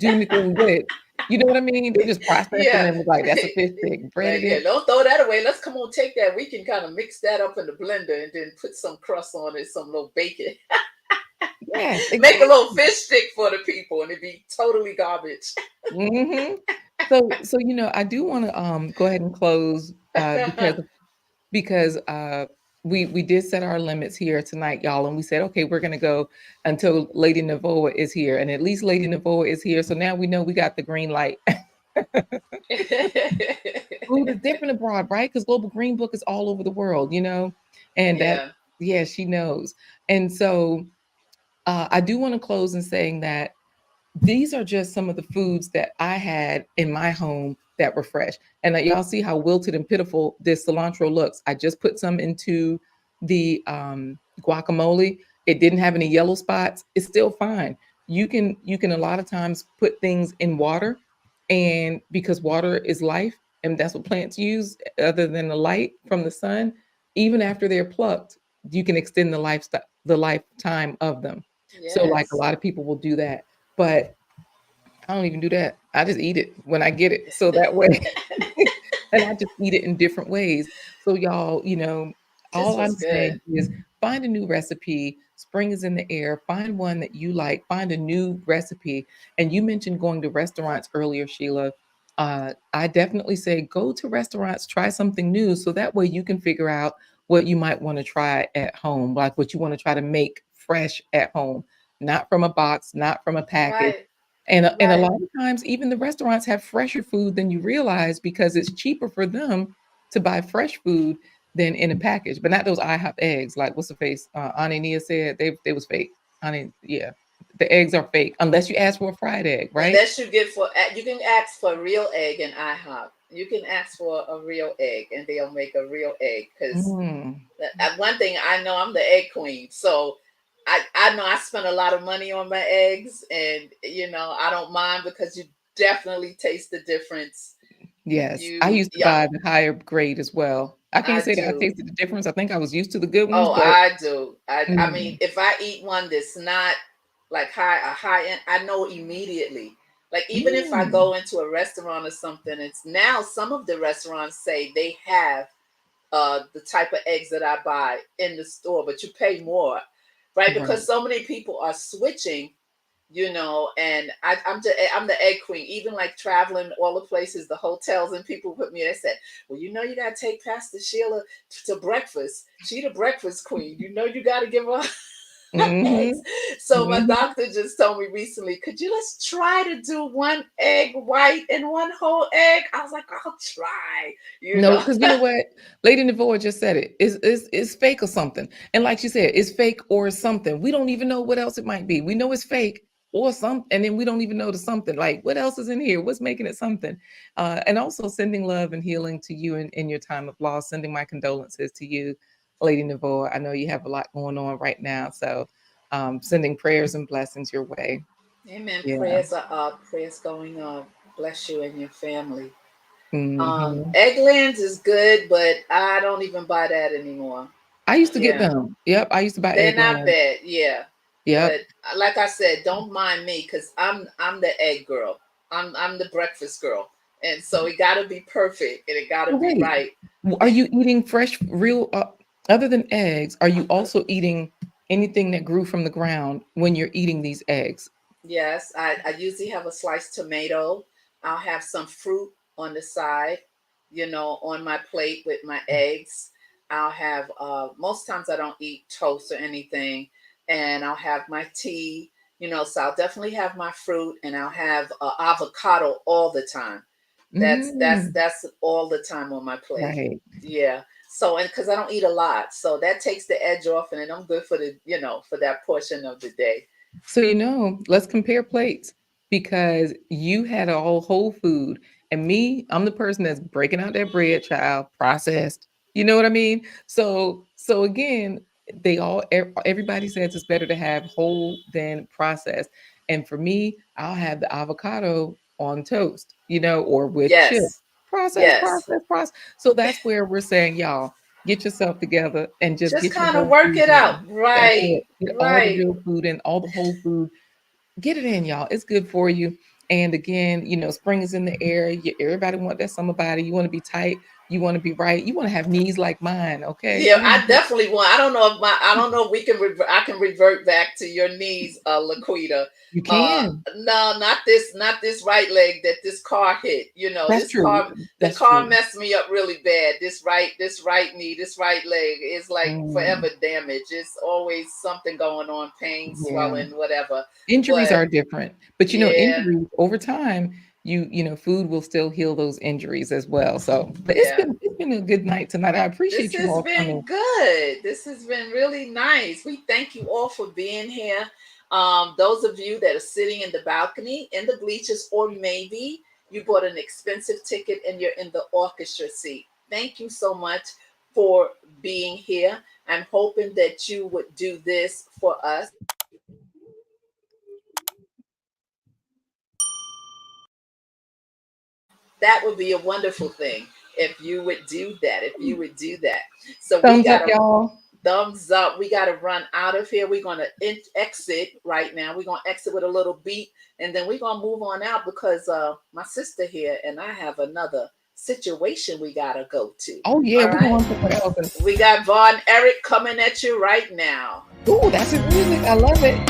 [SPEAKER 2] anything with. You know what I mean? They just processed it
[SPEAKER 1] yeah.
[SPEAKER 2] and was like, that's a fish stick,
[SPEAKER 1] Like,
[SPEAKER 2] breaded
[SPEAKER 1] yeah,
[SPEAKER 2] it.
[SPEAKER 1] don't throw that away. Let's come on, take that. We can kind of mix that up in the blender and then put some crust on it, some little bacon.
[SPEAKER 2] Yes,
[SPEAKER 1] Make a little
[SPEAKER 2] exactly.
[SPEAKER 1] fish stick for the people, and it'd be totally garbage.
[SPEAKER 2] Hmm. So I do want to go ahead and close because we did set our limits here tonight, y'all, and we said, okay, we're gonna go until Lady Navoa is here, and at least Lady Navoa is here. So now we know we got the green light. Food is different abroad, right? Because Global Green Book is all over the world, and that,
[SPEAKER 1] Yeah.
[SPEAKER 2] yeah, she knows. And so I do want to close in saying that these are just some of the foods that I had in my home that were fresh. And y'all see how wilted and pitiful this cilantro looks. I just put some into the guacamole. It didn't have any yellow spots. It's still fine. You can a lot of times put things in water, and because water is life, and that's what plants use, other than the light from the sun, even after they're plucked, you can extend the lifetime of them. So like a
[SPEAKER 1] Yes.
[SPEAKER 2] lot of people will do that, but I don't even do that. I just eat it when I get it. So that way, and I just eat it in different ways. So y'all,
[SPEAKER 1] This
[SPEAKER 2] all
[SPEAKER 1] was
[SPEAKER 2] I'm
[SPEAKER 1] good.
[SPEAKER 2] saying is find a new recipe. Spring is in the air. Find one that you like. Find a new recipe. And you mentioned going to restaurants earlier, Sheila. I definitely say go to restaurants, try something new, so that way you can figure out what you might want to try at home, like what you want to try to make fresh at home, not from a box, not from a package.
[SPEAKER 1] Right.
[SPEAKER 2] And a
[SPEAKER 1] Right.
[SPEAKER 2] lot of times, even the restaurants have fresher food than you realize because it's cheaper for them to buy fresh food than in a package. But not those IHOP eggs. Like what's the face? Auntie Nia said they was fake. Auntie, yeah, the eggs are fake unless you ask for a fried egg, right?
[SPEAKER 1] Unless you get for, you can ask for a real egg in IHOP. You can ask for a real egg, and they'll make a real egg. Because
[SPEAKER 2] Mm,
[SPEAKER 1] one thing I know, I'm the egg queen, so I know I spend a lot of money on my eggs, and I don't mind because you definitely taste the difference.
[SPEAKER 2] yes, I
[SPEAKER 1] You,
[SPEAKER 2] used to
[SPEAKER 1] yeah,
[SPEAKER 2] buy the higher grade as well. I can't
[SPEAKER 1] I
[SPEAKER 2] say that I
[SPEAKER 1] do.
[SPEAKER 2] tasted the difference. I think I was used to the good ones,
[SPEAKER 1] Oh,
[SPEAKER 2] but
[SPEAKER 1] I do. I mean,
[SPEAKER 2] mm,
[SPEAKER 1] if I eat one that's not like a high end, I know immediately. Like even if I
[SPEAKER 2] mm,
[SPEAKER 1] go into a restaurant or something, it's now some of the restaurants say they have the type of eggs that I buy in the store, but you pay more, right? Because
[SPEAKER 2] right.
[SPEAKER 1] so many people are switching, and I'm the egg queen. Even like traveling all the places, the hotels, and people put me. They said, "Well, you got to take Pastor Sheila to breakfast. She the breakfast queen. You got to give her eggs."
[SPEAKER 2] Hmm.
[SPEAKER 1] So my
[SPEAKER 2] Hmm.
[SPEAKER 1] doctor just told me recently, could you let's try to do one egg white and one whole egg? I was like, I'll try. You
[SPEAKER 2] No,
[SPEAKER 1] know.
[SPEAKER 2] because you know what? Lady Navoa just said it. It's fake or something. And like she said, it's fake or something. We don't even know what else it might be. We know it's fake or something, and then we don't even know the something. Like, what else is in here? What's making it something? And also sending love and healing to you in your time of loss, sending my condolences to you, Lady Navoa. I know you have a lot going on right now. So sending prayers and blessings your way.
[SPEAKER 1] Amen.
[SPEAKER 2] Yeah.
[SPEAKER 1] Prayers are up. Prayers going up. Bless you and your family.
[SPEAKER 2] Hmm.
[SPEAKER 1] Egglands is good, but I don't even buy that anymore.
[SPEAKER 2] I used to get
[SPEAKER 1] Yeah,
[SPEAKER 2] them. Yep. I used to buy
[SPEAKER 1] they're not
[SPEAKER 2] eggland.
[SPEAKER 1] bad. Yeah, but
[SPEAKER 2] Yep.
[SPEAKER 1] like I said, don't mind me because I'm the egg girl. I'm the breakfast girl, and so it got to be perfect and it got to
[SPEAKER 2] So
[SPEAKER 1] be
[SPEAKER 2] wait,
[SPEAKER 1] right.
[SPEAKER 2] are you eating fresh, real, other than eggs, are you also eating anything that grew from the ground when you're eating these eggs?
[SPEAKER 1] Yes, I usually have a sliced tomato. I'll have some fruit on the side, on my plate with my eggs. I'll have, most times I don't eat toast or anything, and I'll have my tea, So I'll definitely have my fruit, and I'll have avocado all the time. That's all the time on my plate.
[SPEAKER 2] Right.
[SPEAKER 1] Yeah. So, and because I don't eat a lot, so that takes the edge off, and then I'm good for for that portion of the day.
[SPEAKER 2] So, let's compare plates because you had all whole food. And me, I'm the person that's breaking out that bread, child, processed. You know what I mean? So again, everybody says it's better to have whole than processed. And for me, I'll have the avocado on toast, or with chips.
[SPEAKER 1] Yes.
[SPEAKER 2] Process,
[SPEAKER 1] Yes.
[SPEAKER 2] process, process. So that's where we're saying, y'all, get yourself together and just
[SPEAKER 1] Just
[SPEAKER 2] get your
[SPEAKER 1] kind of
[SPEAKER 2] whole
[SPEAKER 1] work
[SPEAKER 2] food
[SPEAKER 1] it out.
[SPEAKER 2] in. That's
[SPEAKER 1] Right.
[SPEAKER 2] it. Get all the
[SPEAKER 1] Right.
[SPEAKER 2] real food in, all the whole food. Get it in, y'all. It's good for you. And again, spring is in the air. Everybody want that summer body. You want to be tight. You want to be right. You want to have knees like mine. Okay.
[SPEAKER 1] Yeah, I definitely want. I don't know if I don't know if we can. I can revert back to your knees, Laquita.
[SPEAKER 2] You can.
[SPEAKER 1] No, not this right leg that this car hit.
[SPEAKER 2] That's
[SPEAKER 1] This
[SPEAKER 2] true.
[SPEAKER 1] car,
[SPEAKER 2] That's
[SPEAKER 1] the car
[SPEAKER 2] true.
[SPEAKER 1] messed me up really bad. This right knee, this right leg is like forever damaged. It's always something going on, pain, swelling, whatever.
[SPEAKER 2] Injuries
[SPEAKER 1] But
[SPEAKER 2] are different, but
[SPEAKER 1] yeah,
[SPEAKER 2] injuries over time, food will still heal those injuries as well. So, but it's been a good night tonight. I appreciate you all coming.
[SPEAKER 1] Good. This has been really nice. We thank you all for being here. Those of you that are sitting in the balcony, in the bleachers, or maybe you bought an expensive ticket and you're in the orchestra seat. Thank you so much for being here. I'm hoping that you would do this for us. That would be a wonderful thing if you would do that. So
[SPEAKER 2] thumbs up, y'all.
[SPEAKER 1] Thumbs up. We got to run out of here. We're going to exit right now. We're going to exit with a little beat, and then we're going to move on out because my sister here and I have another situation we got to go to.
[SPEAKER 2] Oh, yeah. We're going somewhere else.
[SPEAKER 1] We got Von Erich coming at you right now.
[SPEAKER 2] Oh, that's his music. I love it.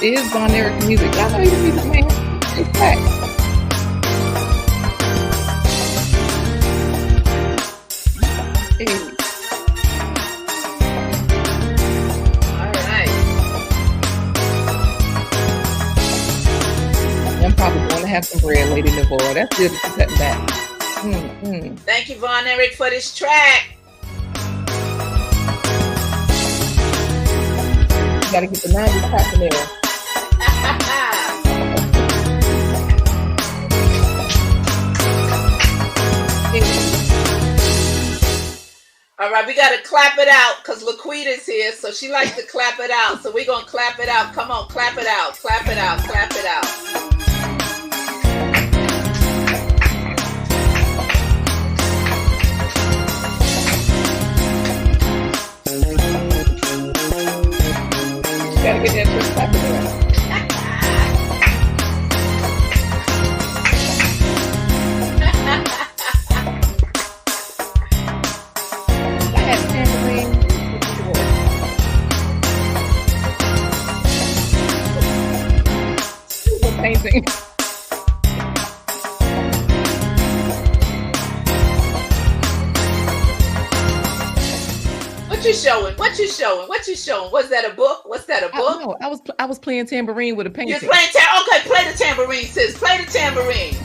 [SPEAKER 2] Is Von Erich music. I know he's a music man. Respect. Hey.
[SPEAKER 1] All right.
[SPEAKER 2] I'm probably going to have some bread later in the bowl. That's good that you're cutting back.
[SPEAKER 1] Thank you, Von Erich, for this track.
[SPEAKER 2] You gotta get the 90s cracking there.
[SPEAKER 1] All right, we got to clap it out because Laquita's here, so she likes to clap it out. So we're going to clap it out. Come on, clap it out. Clap it out. Clap it out.
[SPEAKER 2] You gotta get that first clap in there. Painting.
[SPEAKER 1] What you showing? What you showing? What you showing? Was that a book? What's that, a book?
[SPEAKER 2] No, I was playing tambourine with a painting.
[SPEAKER 1] You're playing okay, play the tambourine, sis. Play the tambourine.